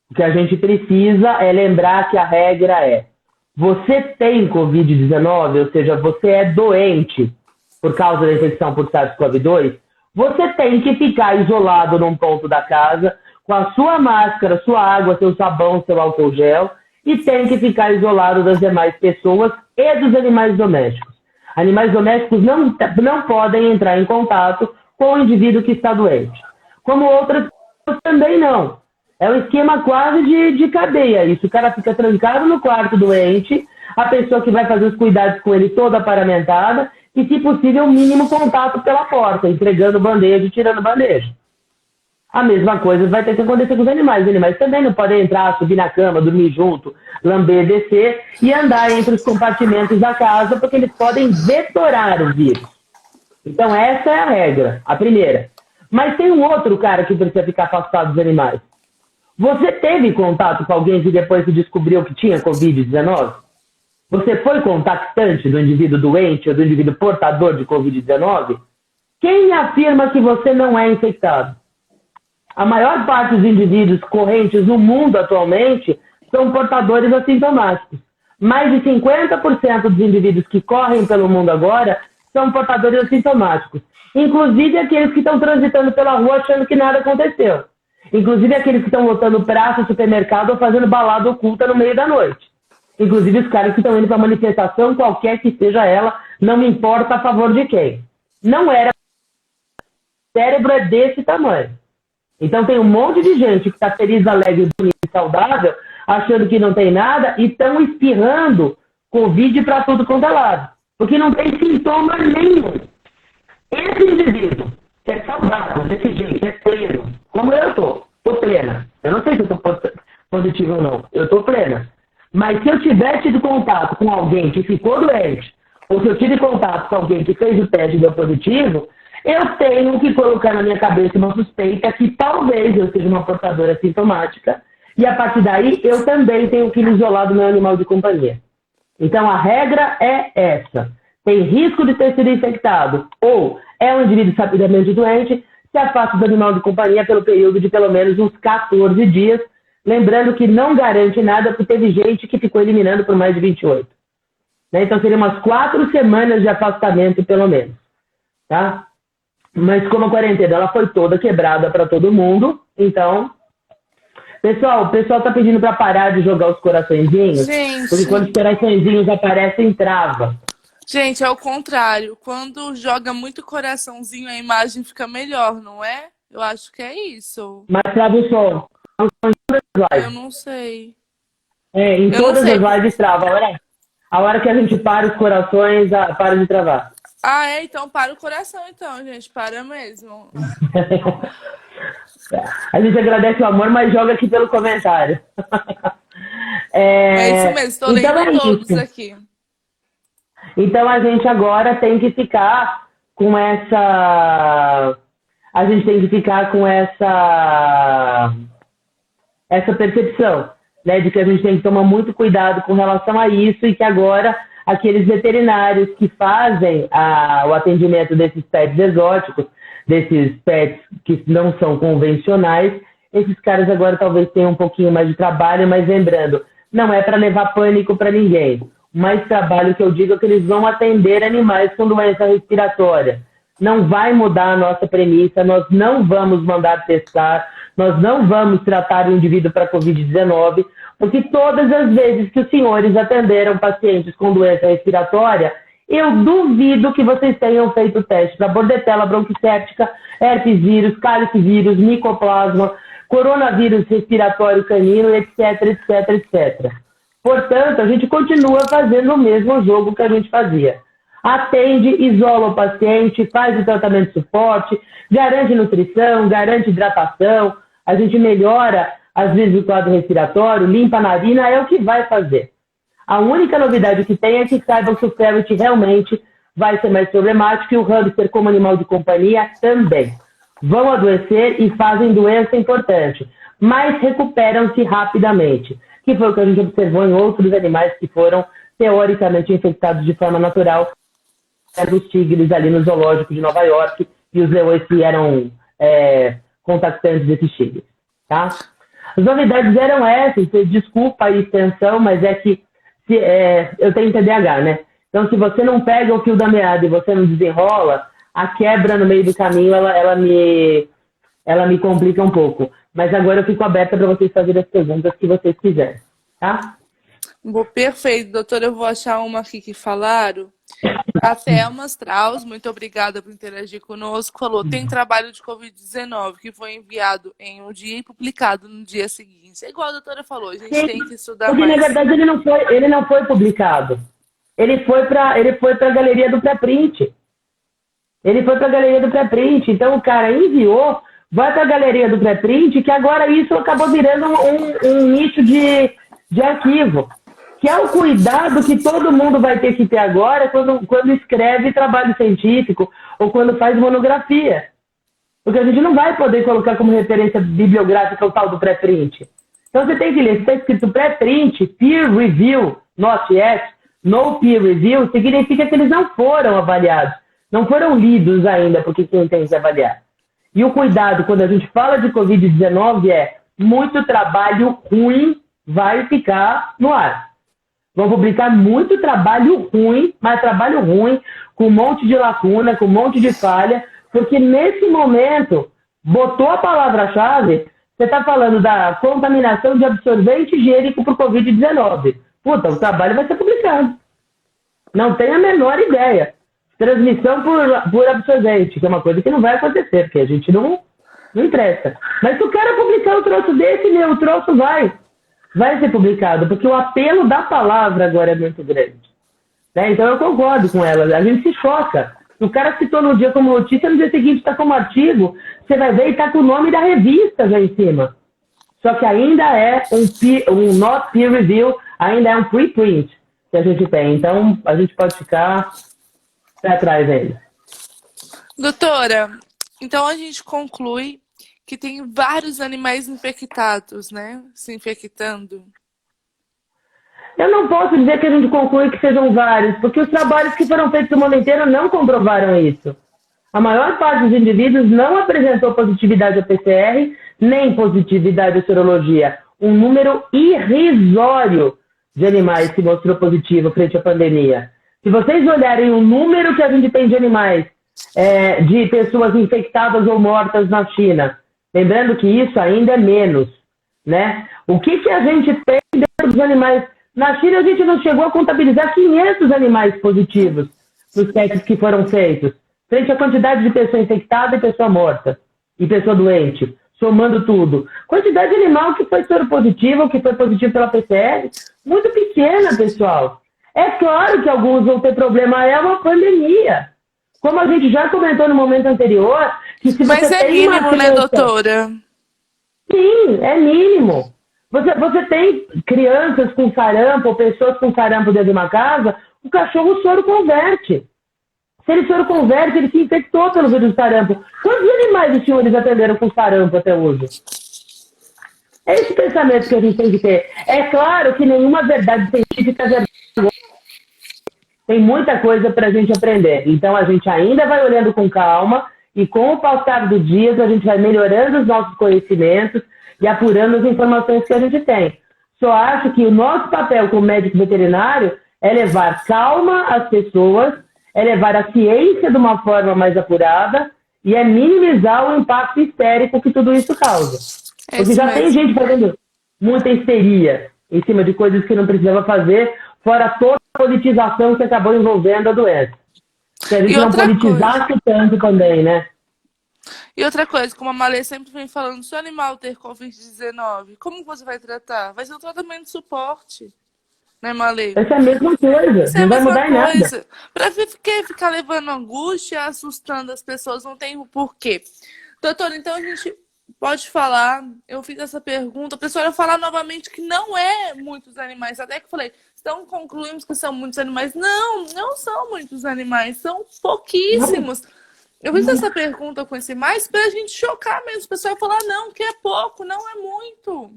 O que a gente precisa é lembrar que a regra é: você tem Covid-19, ou seja, você é doente por causa da infecção por SARS-CoV-2, você tem que ficar isolado num ponto da casa, com a sua máscara, sua água, seu sabão, seu álcool gel, e tem que ficar isolado das demais pessoas e dos animais domésticos. Animais domésticos não podem entrar em contato com o indivíduo que está doente. Como outras pessoas também não. É um esquema quase de cadeia. Isso, o cara fica trancado no quarto doente, a pessoa que vai fazer os cuidados com ele toda paramentada, e, se possível, o mínimo contato pela porta, entregando bandeja e tirando bandeja. A mesma coisa vai ter que acontecer com os animais. Os animais também não podem entrar, subir na cama, dormir junto, lamber, descer e andar entre os compartimentos da casa, porque eles podem vetorar o vírus. Então essa é a regra, a primeira. Mas tem um outro cara que precisa ficar afastado dos animais. Você teve contato com alguém que depois se descobriu que tinha Covid-19? Você foi contactante do indivíduo doente ou do indivíduo portador de Covid-19? Quem afirma que você não é infectado? A maior parte dos indivíduos correntes no mundo atualmente são portadores assintomáticos. Mais de 50% dos indivíduos que correm pelo mundo agora são portadores assintomáticos. Inclusive aqueles que estão transitando pela rua achando que nada aconteceu. Inclusive aqueles que estão lotando praça, supermercado ou fazendo balada oculta no meio da noite. Inclusive os caras que estão indo para manifestação, qualquer que seja ela, não me importa a favor de quem. Não era. O cérebro é desse tamanho. Então tem um monte de gente que está feliz, alegre, bonita e saudável, achando que não tem nada e estão espirrando Covid para tudo quanto é lado. Porque não tem sintoma nenhum. Esse indivíduo que é saudável, desse jeito, é pleno, como eu estou plena. Eu não sei se eu estou positivo ou não, eu estou plena. Mas se eu tiver tido contato com alguém que ficou doente, ou se eu tive contato com alguém que fez o teste e deu positivo, eu tenho que colocar na minha cabeça uma suspeita que talvez eu seja uma portadora sintomática, e a partir daí eu também tenho que me isolar do meu animal de companhia. Então a regra é essa. Tem risco de ter sido infectado ou é um indivíduo sapidamente doente, se afasta do animal de companhia pelo período de pelo menos uns 14 dias, lembrando que não garante nada, porque teve gente que ficou eliminando por mais de 28. Né? Então seriam umas 4 semanas de afastamento pelo menos. Tá? Mas como a quarentena ela foi toda quebrada para todo mundo, então... Pessoal, o pessoal tá pedindo para parar de jogar os coraçõezinhos, Gente, porque quando os coraçõezinhos aparecem, trava. gente, é o contrário. Quando joga muito coraçãozinho, a imagem fica melhor, não é? Eu acho que é isso. Mas trava o som. Em todas as lives. Eu não sei. Em Eu todas não sei. as lives trava. A hora que a gente para os corações, para de travar. Ah, é? Então para o coração, então, gente. Para mesmo. A gente agradece o amor, mas joga aqui pelo comentário. É isso mesmo, estou lendo todos isso. aqui. Então a gente agora tem que ficar com essa... A gente tem que ficar com essa percepção, né, de que a gente tem que tomar muito cuidado com relação a isso e que agora aqueles veterinários que fazem o atendimento desses pets exóticos, desses pets que não são convencionais, esses caras agora talvez tenham um pouquinho mais de trabalho, mas lembrando, não é para levar pânico para ninguém. O mais trabalho que eu digo é que eles vão atender animais com doença respiratória. Não vai mudar a nossa premissa, nós não vamos mandar testar, nós não vamos tratar o indivíduo para Covid-19, porque todas as vezes que os senhores atenderam pacientes com doença respiratória, eu duvido que vocês tenham feito teste para bordetela bronquicéptica, herpes vírus, calicivírus, micoplasma, coronavírus respiratório canino, etc, etc, etc. Portanto, a gente continua fazendo o mesmo jogo que a gente fazia. Atende, isola o paciente, faz o tratamento de suporte, garante nutrição, garante hidratação, a gente melhora, às vezes, o quadro respiratório, limpa a narina, é o que vai fazer. A única novidade que tem é que saibam que o ferret realmente vai ser mais problemático e o hamster como animal de companhia também. Vão adoecer e fazem doença importante, mas recuperam-se rapidamente, que foi o que a gente observou em outros animais que foram teoricamente infectados de forma natural, os tigres ali no zoológico de Nova York e os leões que eram contactantes desses tigres. Tá? As novidades eram essas, desculpa a extensão, mas é que eu tenho TDAH, né? Então, se você não pega o fio da meada e você não desenrola, a quebra no meio do caminho, ela me complica um pouco. Mas agora eu fico aberta para vocês fazerem as perguntas que vocês quiserem, tá? Bom, perfeito, doutora. Eu vou achar uma aqui que falaram. A Thelma Strauss, muito obrigada por interagir conosco, falou, tem trabalho de Covid-19 que foi enviado em um dia e publicado no dia seguinte. É igual a doutora falou, a gente tem que estudar porque, mais. Na verdade, ele não foi publicado. Ele foi para a galeria do pré-print. Ele foi para a galeria do pré-print. Então, o cara enviou, vai para a galeria do pré-print, que agora isso acabou virando um nicho de arquivo. Que é o cuidado que todo mundo vai ter que ter agora quando escreve trabalho científico ou quando faz monografia. Porque a gente não vai poder colocar como referência bibliográfica o tal do pré-print. Então você tem que ler, se está escrito pré-print, peer review, not yet, no peer review, significa que eles não foram avaliados, não foram lidos ainda, porque quem tem que avaliar. E o cuidado, quando a gente fala de Covid-19, é muito trabalho ruim vai ficar no ar. Vão publicar muito trabalho ruim, mas trabalho ruim, com um monte de lacuna, com um monte de falha, porque nesse momento, botou a palavra-chave, você está falando da contaminação de absorvente higiênico por Covid-19. Puta, o trabalho vai ser publicado. Não tem a menor ideia. Transmissão por absorvente, que é uma coisa que não vai acontecer, porque a gente não interessa. Mas se o cara publicar um troço desse, o troço vai ser publicado, porque o apelo da palavra agora é muito grande. Né? Então eu concordo com ela, a gente se choca. O cara citou no dia como notícia, no dia seguinte está como artigo, você vai ver e está com o nome da revista já em cima. Só que ainda é um not peer review, ainda é um preprint que a gente tem. Então a gente pode ficar para trás ainda. Doutora, então a gente conclui que tem vários animais infectados, né? Se infectando. Eu não posso dizer que a gente conclui que sejam vários, porque os trabalhos que foram feitos no mundo inteiro não comprovaram isso. A maior parte dos indivíduos não apresentou positividade ao PCR, nem positividade à sorologia. Um número irrisório de animais que mostrou positivo frente à pandemia. Se vocês olharem o número que a gente tem de animais, de pessoas infectadas ou mortas na China, lembrando que isso ainda é menos, né? O que a gente tem dentro dos animais? Na China a gente não chegou a contabilizar 500 animais positivos nos testes que foram feitos, frente à quantidade de pessoa infectada e pessoa morta, e pessoa doente, somando tudo. Quantidade de animal que foi soro positivo, que foi positivo pela PCR, muito pequena, pessoal. É claro que alguns vão ter problema, é uma pandemia. Como a gente já comentou no momento anterior, que se Mas você é tem mínimo, uma criança... né, doutora? Sim, é mínimo. Você tem crianças com sarampo, ou pessoas com sarampo dentro de uma casa, o cachorro o soro converte. Se ele soro converte, ele se infectou pelo vírus do sarampo. Quantos animais os senhores atenderam com sarampo até hoje? É esse pensamento que a gente tem que ter. É claro que nenhuma verdade científica é verdade. Tem muita coisa para a gente aprender. Então a gente ainda vai olhando com calma e com o passar dos dias a gente vai melhorando os nossos conhecimentos e apurando as informações que a gente tem. Só acho que o nosso papel como médico veterinário é levar calma às pessoas, é levar a ciência de uma forma mais apurada e é minimizar o impacto histérico que tudo isso causa. Porque já tem gente fazendo muita histeria em cima de coisas que não precisava fazer, fora toda a politização que acabou envolvendo a doença. Se a gente não politizasse tanto também, né? E outra coisa, como a Malê sempre vem falando, se o animal ter Covid-19, como você vai tratar? Vai ser um tratamento de suporte, né, Malê? Essa é a mesma coisa, não vai mudar em nada. Pra ficar levando angústia, assustando as pessoas, não tem o porquê. Doutora, então a gente pode falar, eu fiz essa pergunta, a pessoa vai falar novamente que não é muitos animais, até que eu falei, então concluímos que são muitos animais. Não, não são muitos animais, são pouquíssimos. Eu fiz essa pergunta com esse mais pra gente chocar mesmo. O pessoal falar, não, que é pouco, não é muito.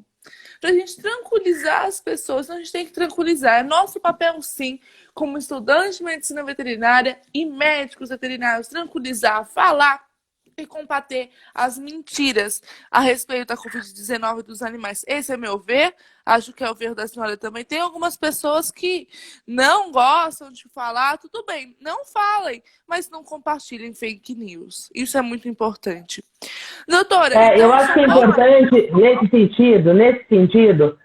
Pra gente tranquilizar as pessoas, então a gente tem que tranquilizar. É nosso papel, sim, como estudante de medicina veterinária e médicos veterinários, tranquilizar, falar e combater as mentiras a respeito da Covid-19 dos animais. Esse é meu ver, acho que é o ver da senhora também. Tem algumas pessoas que não gostam de falar, tudo bem, não falem, mas não compartilhem fake news. Isso é muito importante. Doutora... então, eu acho que é importante, nesse sentido,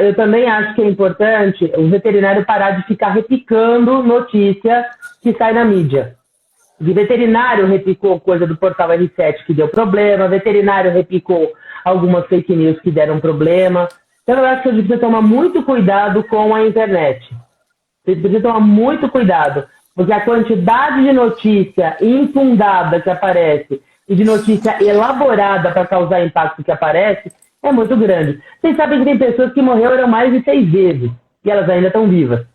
eu também acho que é importante o veterinário parar de ficar replicando notícia que sai na mídia. De veterinário replicou coisa do portal R7 que deu problema, veterinário replicou algumas fake news que deram problema. Então eu acho que a gente precisa tomar muito cuidado com a internet. A gente precisa tomar muito cuidado, porque a quantidade de notícia infundada que aparece e de notícia elaborada para causar impacto que aparece é muito grande. Vocês sabem que tem pessoas que morreram mais de 6 vezes e elas ainda estão vivas.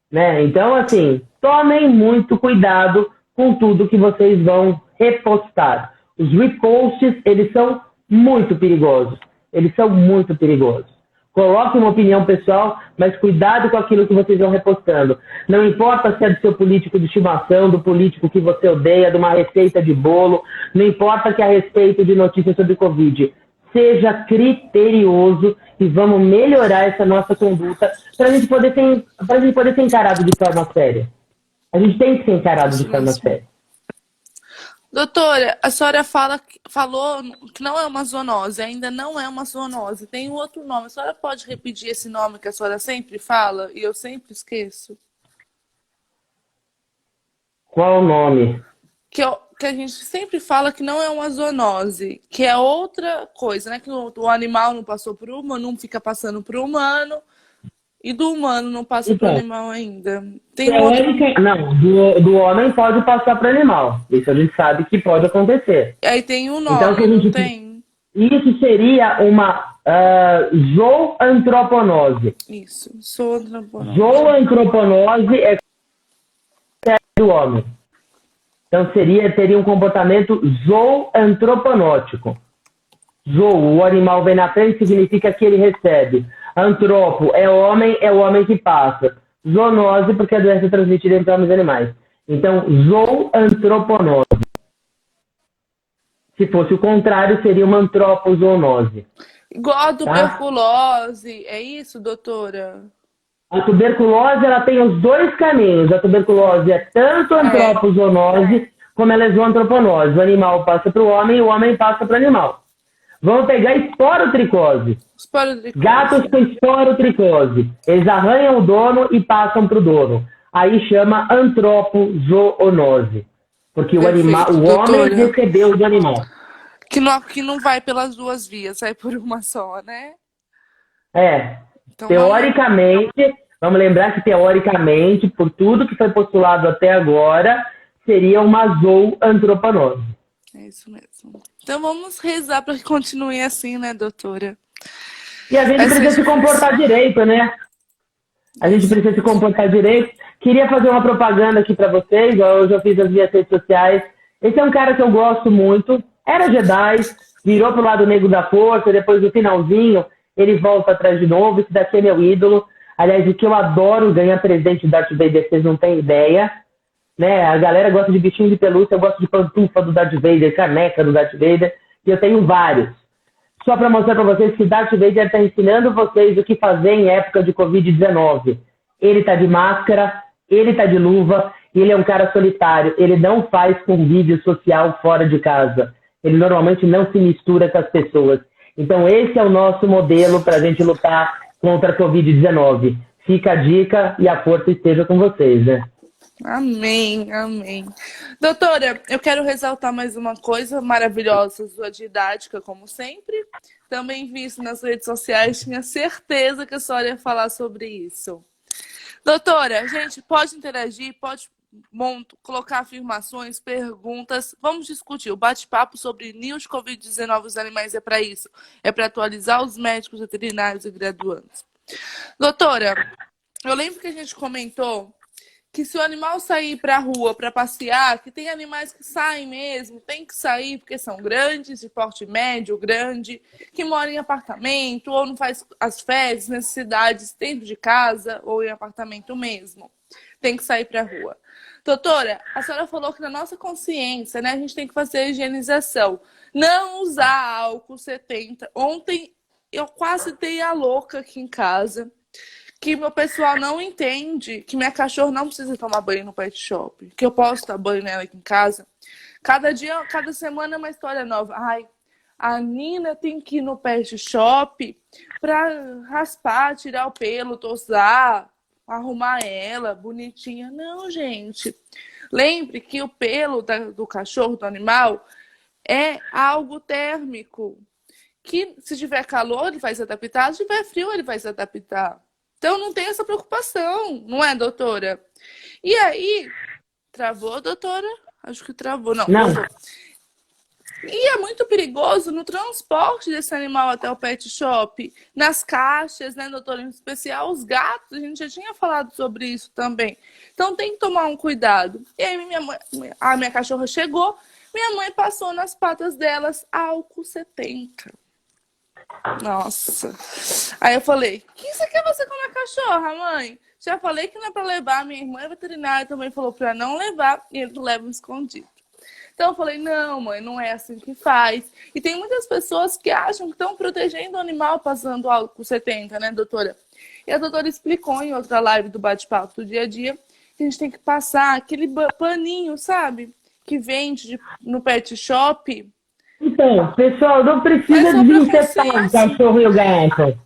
Né? Então, assim, tomem muito cuidado com tudo que vocês vão repostar. Os reposts, eles são muito perigosos. Eles são muito perigosos. Coloque uma opinião pessoal, mas cuidado com aquilo que vocês vão repostando. Não importa se é do seu político de estimação, do político que você odeia, de uma receita de bolo, não importa que é a respeito de notícias sobre Covid. Seja criterioso e vamos melhorar essa nossa conduta para a gente poder ser encarado de forma séria. A gente tem que ser encarado de forma séria. Doutora, a senhora falou que não é uma zoonose, ainda não é uma zoonose, tem um outro nome. A senhora pode repetir esse nome que a senhora sempre fala e eu sempre esqueço? Qual o nome? Que a gente sempre fala que não é uma zoonose, que é outra coisa, né? Que o animal não passou para o humano, não fica passando para o humano, e do humano não passa para o animal ainda. Tem outro... Não, do homem pode passar para o animal. Isso a gente sabe que pode acontecer. Aí tem um nome, então, não tem? Isso seria uma zooantroponose. Isso, zooantroponose. Zooantroponose é do homem. Então teria um comportamento zooantroponótico. Zoo, o animal vem na frente, significa que ele recebe. Antropo é o homem que passa. Zoonose, porque a doença é transmitida entre homens e animais. Então, zooantroponose. Se fosse o contrário, seria uma antropozoonose. Igual a tuberculose, é isso, doutora? A tuberculose, ela tem os dois caminhos. A tuberculose é tanto antropozoonose como ela é zooantroponose. O animal passa para o homem e o homem passa para o animal. Vamos pegar esporotricose. Gatos com esporotricose. Eles arranham o dono e passam para o dono. Aí chama antropozoonose. Porque o homem recebeu do animal. Que não vai pelas duas vias, vai por uma só, né? Então, teoricamente, vamos lembrar que teoricamente, por tudo que foi postulado até agora, seria uma zooantroponose. É isso mesmo. Então vamos rezar para que continue assim, né, doutora? E a gente precisa se comportar direito, né? A gente precisa se comportar direito. Queria fazer uma propaganda aqui para vocês. Hoje eu fiz as minhas redes sociais. Esse é um cara que eu gosto muito. Era Jedi, virou pro lado negro da força, depois do finalzinho ele volta atrás de novo. Esse daqui é meu ídolo. Aliás, o que eu adoro ganhar presente do Darth Vader, vocês não têm ideia. Né? A galera gosta de bichinho de pelúcia, eu gosto de pantufa do Darth Vader, caneca do Darth Vader, e eu tenho vários. Só para mostrar para vocês que o Darth Vader está ensinando vocês o que fazer em época de Covid-19. Ele está de máscara, ele está de luva, e ele é um cara solitário. Ele não faz convívio social fora de casa. Ele normalmente não se mistura com as pessoas. Então esse é o nosso modelo para a gente lutar contra a Covid-19. Fica a dica e a força esteja com vocês, né? Amém, amém. Doutora, eu quero ressaltar mais uma coisa maravilhosa, sua didática, como sempre. Também vi isso nas redes sociais, tinha certeza que a senhora ia falar sobre isso. Doutora, gente, pode interagir, pode colocar afirmações, perguntas. Vamos discutir. O bate-papo sobre news Covid-19 dos animais é para isso. É para atualizar os médicos, veterinários e graduandos. Doutora, eu lembro que a gente comentou que se o animal sair para a rua para passear, que tem animais que saem mesmo, tem que sair porque são grandes, de porte médio, grande, que moram em apartamento ou não faz as fezes, necessidades dentro de casa ou em apartamento mesmo. Tem que sair para a rua. Doutora, a senhora falou que na nossa consciência, né, a gente tem que fazer a higienização. Não usar álcool 70. Ontem eu quase dei a louca aqui em casa. Que meu pessoal não entende que minha cachorra não precisa tomar banho no pet shop. Que eu posso dar banho nela aqui em casa. Cada dia, cada semana é uma história nova. Ai, a Nina tem que ir no pet shop pra raspar, tirar o pelo, tosar, arrumar ela, bonitinha. Não, gente. Lembre que o pelo do cachorro, do animal, é algo térmico. Que se tiver calor, ele vai se adaptar. Se tiver frio, ele vai se adaptar. Então, não tem essa preocupação, não é, doutora? E aí, travou, doutora? Acho que travou, não. Não. E é muito perigoso no transporte desse animal até o pet shop, nas caixas, né, doutora? Em especial os gatos, a gente já tinha falado sobre isso também. Então, tem que tomar um cuidado. E aí, a minha cachorra chegou, Minha mãe passou nas patas delas álcool 70. Nossa. Aí eu falei, o que você quer você com a cachorra, mãe? Já falei que não é pra levar. Minha irmã é veterinária também falou pra não levar. E ele leva escondido. Então eu falei, não, mãe, não é assim que faz. E tem muitas pessoas que acham que estão protegendo o animal passando álcool 70, né, doutora? E a doutora explicou em outra live do bate-papo do dia a dia que a gente tem que passar aquele paninho, sabe? Que vende no pet shop. Então, pessoal, não precisa desinfetar o cachorro e o gato.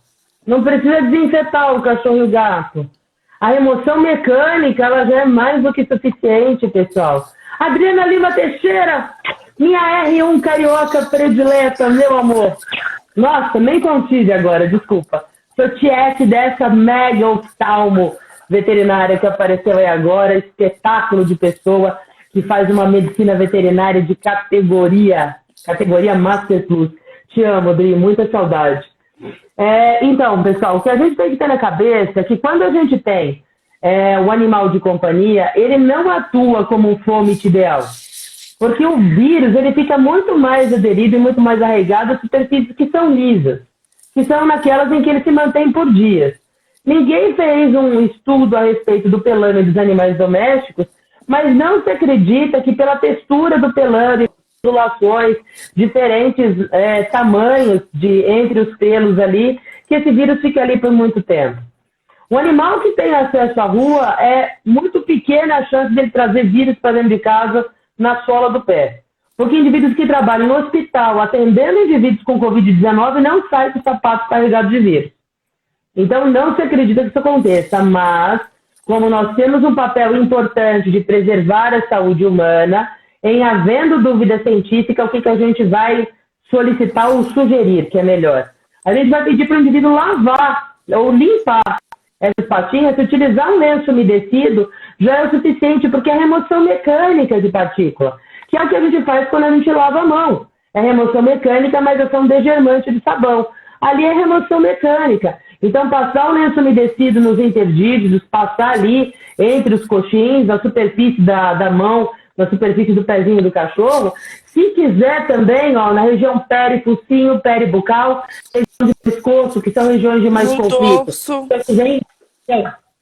Não precisa desinfetar o cachorro e o gato. A remoção mecânica, ela já é mais do que suficiente, pessoal. Adriana Lima Teixeira, minha R1 carioca predileta, meu amor. Nossa, nem contive agora, desculpa. Sou tiete dessa mega oftalmo veterinária que apareceu aí agora, espetáculo de pessoa que faz uma medicina veterinária de categoria Master Plus. Te amo, Adri, muita saudade. Então, pessoal, o que a gente tem que ter na cabeça é que quando a gente tem o animal de companhia, ele não atua como um fômite ideal. Porque o vírus, ele fica muito mais aderido e muito mais arraigado a superfícies que são lisas, que são naquelas em que ele se mantém por dias. Ninguém fez um estudo a respeito do pelame dos animais domésticos, mas não se acredita que pela textura do pelame, ondulações, diferentes tamanhos entre os pelos ali, que esse vírus fica ali por muito tempo. Um animal que tem acesso à rua é muito pequena a chance dele trazer vírus para dentro de casa na sola do pé. Porque indivíduos que trabalham no hospital atendendo indivíduos com Covid-19 não saem com sapatos carregados de vírus. Então não se acredita que isso aconteça, mas como nós temos um papel importante de preservar a saúde humana, em havendo dúvida científica, o que a gente vai solicitar ou sugerir, que é melhor? A gente vai pedir para o indivíduo lavar ou limpar essas patinhas. Se utilizar um lenço umedecido já é o suficiente, porque é remoção mecânica de partícula, que é o que a gente faz quando a gente lava a mão. É remoção mecânica, mas é só um degermante de sabão. Ali é remoção mecânica. Então, passar o lenço umedecido nos interdígitos, passar ali entre os coxins, na superfície da mão, na superfície do pezinho do cachorro. Se quiser também, na região perifocinho, peribucal, região de pescoço, que são regiões de mais conflito.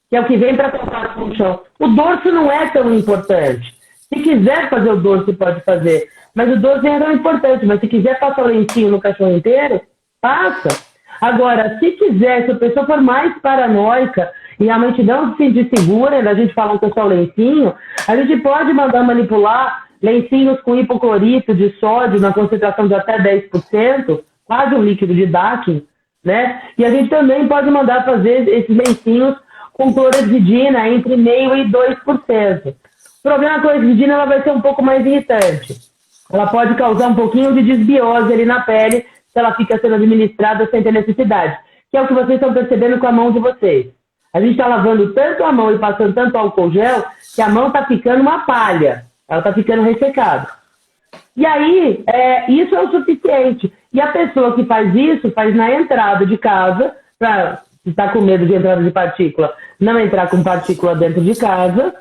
Que é o que vem para contato com o chão. O dorso não é tão importante. Se quiser fazer o dorso, pode fazer. Mas o dorso não é tão importante. Mas se quiser passar o lencinho no cachorro inteiro, passa. Agora, se quiser, se a pessoa for mais paranoica e realmente não se sentir segura da gente falar que é só o lencinho, a gente pode mandar manipular lencinhos com hipoclorito de sódio na concentração de até 10%, quase um líquido de Dakin, né? E a gente também pode mandar fazer esses lencinhos com clorazidina entre 0,5% e 2%. O problema com a clorazidina, ela vai ser um pouco mais irritante. Ela pode causar um pouquinho de desbiose ali na pele, se ela fica sendo administrada sem ter necessidade, que é o que vocês estão percebendo com a mão de vocês. A gente está lavando tanto a mão e passando tanto álcool gel que a mão está ficando uma palha, ela está ficando ressecada. E aí, isso é o suficiente. E a pessoa que faz isso, faz na entrada de casa, para se está com medo de entrada de partícula, não entrar com partícula dentro de casa,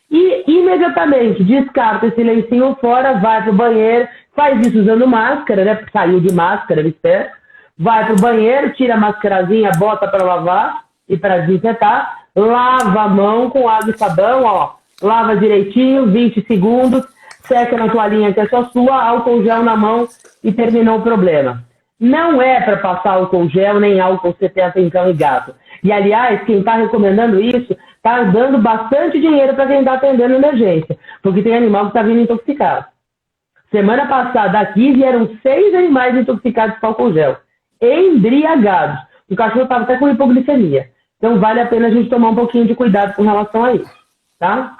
e imediatamente descarta esse lencinho fora, vai para o banheiro, faz isso usando máscara, né? Saiu de máscara, espero. Vai para o banheiro, tira a mascarazinha, bota para lavar e para desinfetar. Lava a mão com água e sabão, lava direitinho, 20 segundos, seca na toalhinha que é só sua, álcool gel na mão e terminou o problema. Não é para passar álcool gel nem álcool 70 em cão e gato. E, aliás, quem está recomendando isso está dando bastante dinheiro para quem está atendendo emergência, porque tem animal que está vindo intoxicado. Semana passada aqui vieram 6 animais intoxicados com álcool gel, embriagados. O cachorro estava até com hipoglicemia. Então vale a pena a gente tomar um pouquinho de cuidado com relação a isso, tá?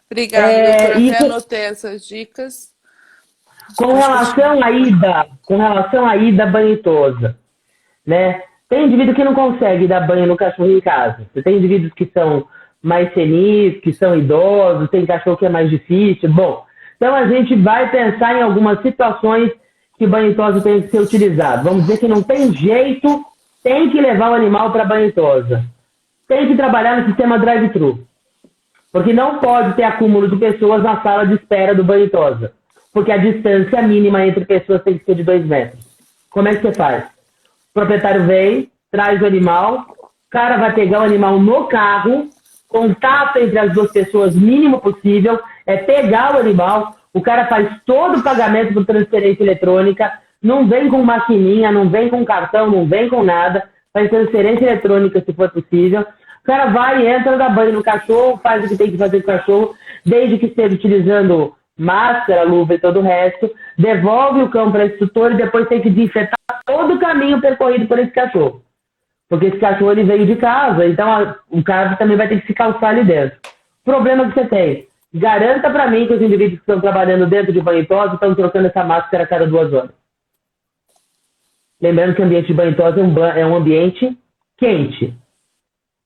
Obrigada, doutora. Até anotei essas dicas. Com relação à ida banhitosa, né? Tem indivíduo que não consegue dar banho no cachorro em casa. Tem indivíduos que são mais senis, que são idosos, tem cachorro que é mais difícil. Bom, então a gente vai pensar em algumas situações que banho tosa tem que ser utilizado. Vamos dizer que não tem jeito, tem que levar o animal para banho tosa. Tem que trabalhar no sistema drive-thru. Porque não pode ter acúmulo de pessoas na sala de espera do banho tosa. Porque a distância mínima entre pessoas tem que ser de 2 metros. Como é que você faz? O proprietário vem, traz o animal, o cara vai pegar o animal no carro, contato entre as 2 pessoas mínimo possível, é pegar o animal, o cara faz todo o pagamento por transferência eletrônica, não vem com maquininha, não vem com cartão, não vem com nada, faz transferência eletrônica se for possível. O cara vai, entra, dá banho no cachorro, faz o que tem que fazer com o cachorro, desde que esteja utilizando máscara, luva e todo o resto, devolve o cão para esse tutor e depois tem que desinfetar todo o caminho percorrido por esse cachorro. Porque esse cachorro ele veio de casa, então o cara também vai ter que se calçar ali dentro. Problema que você tem. Garanta para mim que os indivíduos que estão trabalhando dentro de banho e tosa estão trocando essa máscara a cada 2 horas. Lembrando que o ambiente de banho e tosa é um ambiente quente.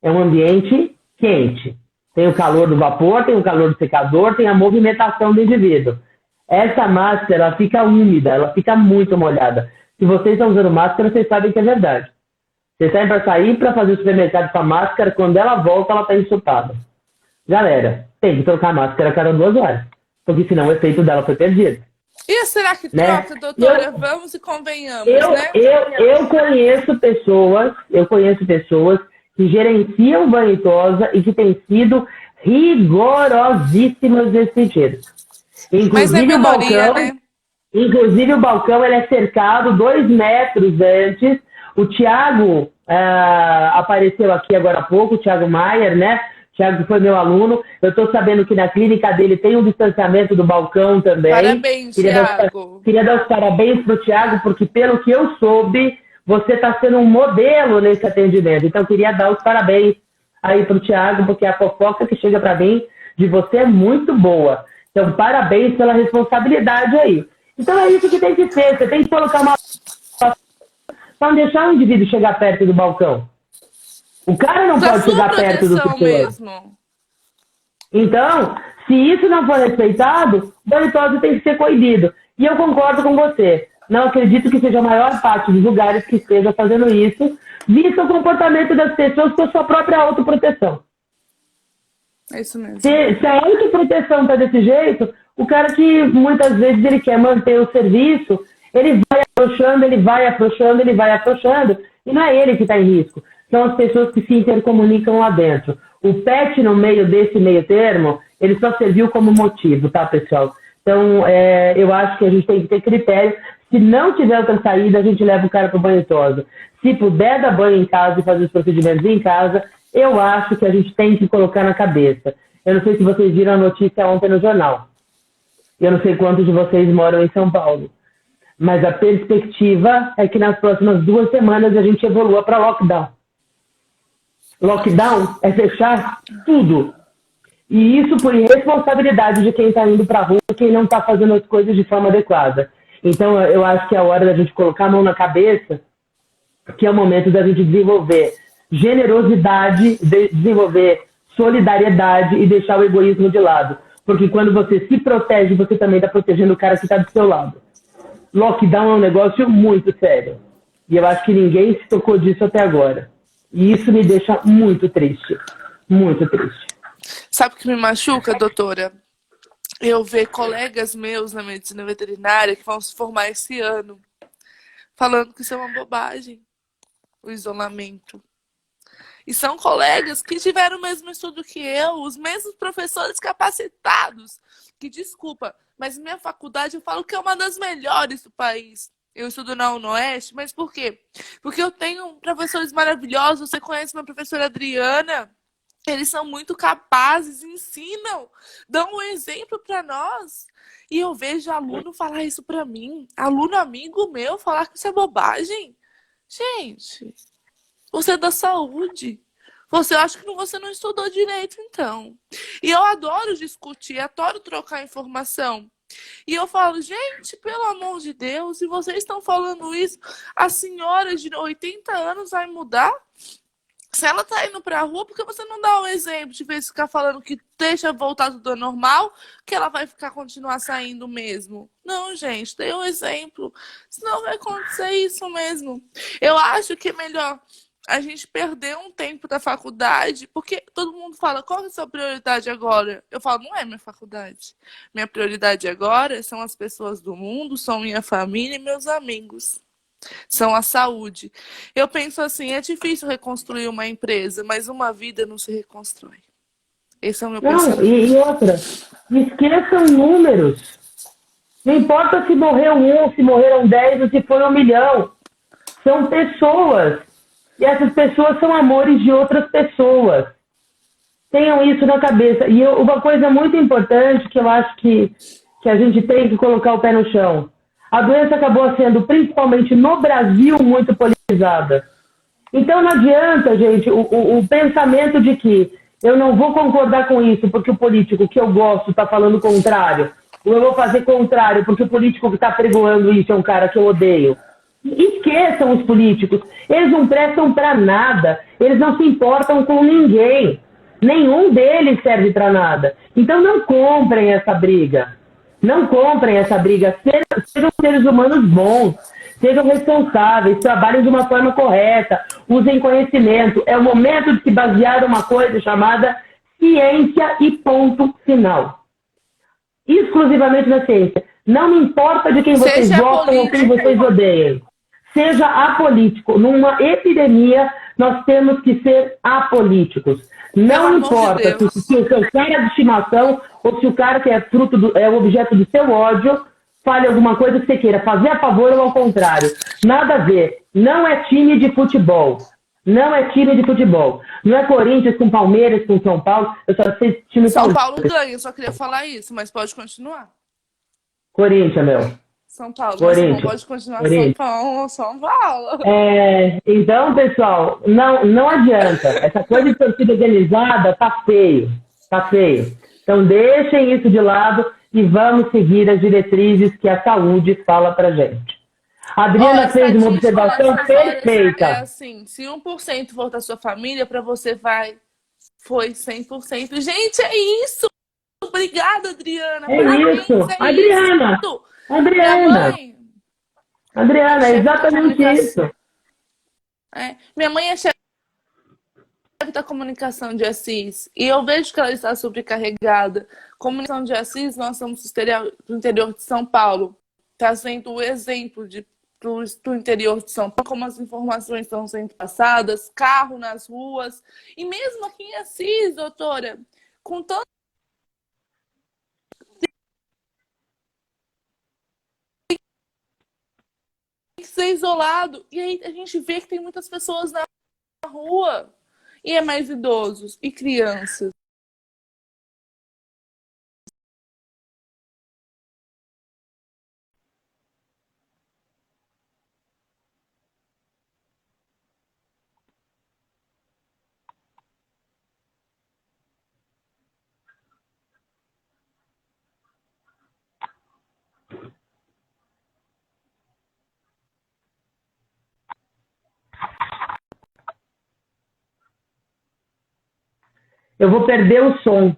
É um ambiente quente. Tem o calor do vapor, tem o calor do secador, tem a movimentação do indivíduo. Essa máscara ela fica úmida, ela fica muito molhada. Se vocês estão usando máscara, vocês sabem que é verdade. Vocês saem para sair para fazer o supermercado com a máscara, quando ela volta, ela está ensopada. Galera, tem que trocar a máscara a cada 2 horas, porque senão o efeito dela foi perdido. E será que Né? troca, doutora? Vamos e convenhamos, né? Eu conheço pessoas que gerenciam banho e tosa e que têm sido rigorosíssimas nesse sentido. Mas é minoria, né? Inclusive o balcão ele é cercado 2 metros antes. O Thiago apareceu aqui agora há pouco, o Thiago Maier, né? O Thiago que foi meu aluno. Eu estou sabendo que na clínica dele tem um distanciamento do balcão também. Parabéns, Thiago. Queria dar os parabéns para o Thiago, porque pelo que eu soube, você está sendo um modelo nesse atendimento. Então, eu queria dar os parabéns aí para o Thiago, porque a fofoca que chega para mim de você é muito boa. Então, parabéns pela responsabilidade aí. Então, é isso que tem que ser. Você tem que colocar uma... para não deixar o indivíduo chegar perto do balcão. O cara não pode chegar perto do tutor. Mesmo. Então, se isso não for respeitado, o banho tosa tem que ser coibido. E eu concordo com você. Não acredito que seja a maior parte dos lugares que esteja fazendo isso, visto o comportamento das pessoas com a sua própria autoproteção. É isso mesmo. Se a autoproteção está desse jeito, o cara que muitas vezes ele quer manter o serviço, ele vai afrouxando, e não é ele que está em risco. São as pessoas que se intercomunicam lá dentro. O PET, no meio desse meio termo, ele só serviu como motivo, tá, pessoal? Então, eu acho que a gente tem que ter critério. Se não tiver outra saída, a gente leva o cara para o banho tosa. Se puder dar banho em casa e fazer os procedimentos em casa, eu acho que a gente tem que colocar na cabeça. Eu não sei se vocês viram a notícia ontem no jornal. Eu não sei quantos de vocês moram em São Paulo. Mas a perspectiva é que nas próximas 2 semanas a gente evolua para lockdown. Lockdown é fechar tudo. E isso por irresponsabilidade de quem está indo para a rua e quem não está fazendo as coisas de forma adequada. Então, eu acho que é a hora da gente colocar a mão na cabeça, que é o momento da gente desenvolver generosidade, desenvolver solidariedade e deixar o egoísmo de lado. Porque quando você se protege, você também está protegendo o cara que está do seu lado. Lockdown é um negócio muito sério. E eu acho que ninguém se tocou disso até agora. E isso me deixa muito triste. Muito triste. Sabe o que me machuca, doutora? Eu ver colegas meus na medicina veterinária que vão se formar esse ano falando que isso é uma bobagem, o isolamento. E são colegas que tiveram o mesmo estudo que eu, os mesmos professores capacitados. Que, desculpa, mas minha faculdade eu falo que é uma das melhores do país. Eu estudo na UNOeste, mas por quê? Porque eu tenho professores maravilhosos. Você conhece minha professora Adriana? Eles são muito capazes, ensinam, dão um exemplo para nós. E eu vejo aluno falar isso para mim, aluno amigo meu falar que isso é bobagem. Gente, você é da saúde. Você acha que você não estudou direito, então. E eu adoro discutir, adoro trocar informação. E eu falo, gente, pelo amor de Deus, se vocês estão falando isso, a senhora de 80 anos vai mudar? Se ela tá indo pra rua, por que você não dá um exemplo de vez ficar falando que deixa voltar tudo ao normal, que ela vai continuar saindo mesmo? Não, gente, dê um exemplo. Senão vai acontecer isso mesmo. Eu acho que é melhor a gente perdeu um tempo da faculdade, porque todo mundo fala, qual é a sua prioridade agora? Eu falo, não é minha faculdade. Minha prioridade agora são as pessoas do mundo, são minha família e meus amigos. São a saúde. Eu penso assim, é difícil reconstruir uma empresa, mas uma vida não se reconstrói. Esse é o meu Não, pensamento. e outra, esqueçam números. Não importa se morreu um, se morreram 10 ou se foi 1 milhão. São pessoas. E essas pessoas são amores de outras pessoas. Tenham isso na cabeça. E uma coisa muito importante que eu acho que a gente tem que colocar o pé no chão. A doença acabou sendo, principalmente no Brasil, muito politizada. Então não adianta, gente, o pensamento de que eu não vou concordar com isso porque o político que eu gosto está falando o contrário, ou eu vou fazer contrário porque o político que está pregoando isso é um cara que eu odeio. Esqueçam os políticos. Eles não prestam para nada. Eles não se importam com ninguém. Nenhum deles serve para nada. Então não comprem essa briga. Não comprem essa briga. Sejam seres humanos bons. Sejam responsáveis. Trabalhem de uma forma correta. Usem conhecimento. É o momento de se basear numa coisa chamada ciência e ponto final. Exclusivamente na ciência. Não me importa de quem vocês Seja gostam ou quem político. vocês odeiam. Seja apolítico. Numa epidemia, nós temos que ser apolíticos. Pelo Não amor de importa se Deus. o seu cara de estimação ou se o cara que é é o objeto do seu ódio fale alguma coisa que você queira fazer a favor ou ao contrário. Nada a ver. Não é time de futebol. Não é time de futebol. Não é Corinthians com Palmeiras, com São Paulo. Eu só sei time São paulista. Paulo ganha, eu só queria falar isso, mas pode continuar. Corinthians, meu. São Paulo, mas não Corinthians. pode continuar São Corinthians. Paulo, São Paulo. Então, pessoal, não adianta. Essa coisa de torcida organizada tá feio. Tá feio. Então, deixem isso de lado e vamos seguir as diretrizes que a saúde fala pra gente. A Ó, Adriana a fez uma estatística observação nessas horas é perfeita. assim, se 1% for da sua família, para você foi 100%. Gente, é isso! Obrigada, Adriana. É Parabéns, isso. é Adriana. isso. Minha Adriana. mãe é Adriana, é chefe da exatamente isso. comunicação. Minha mãe é chefe da comunicação de Assis e eu vejo que ela está sobrecarregada. Comunicação de Assis, nós somos do interior de São Paulo, trazendo o exemplo do interior de São Paulo, como as informações estão sendo passadas, carro nas ruas. E mesmo aqui em Assis, doutora, com tanto que ser isolado, e aí a gente vê que tem muitas pessoas na rua, e é mais idosos e crianças. Eu vou perder o som.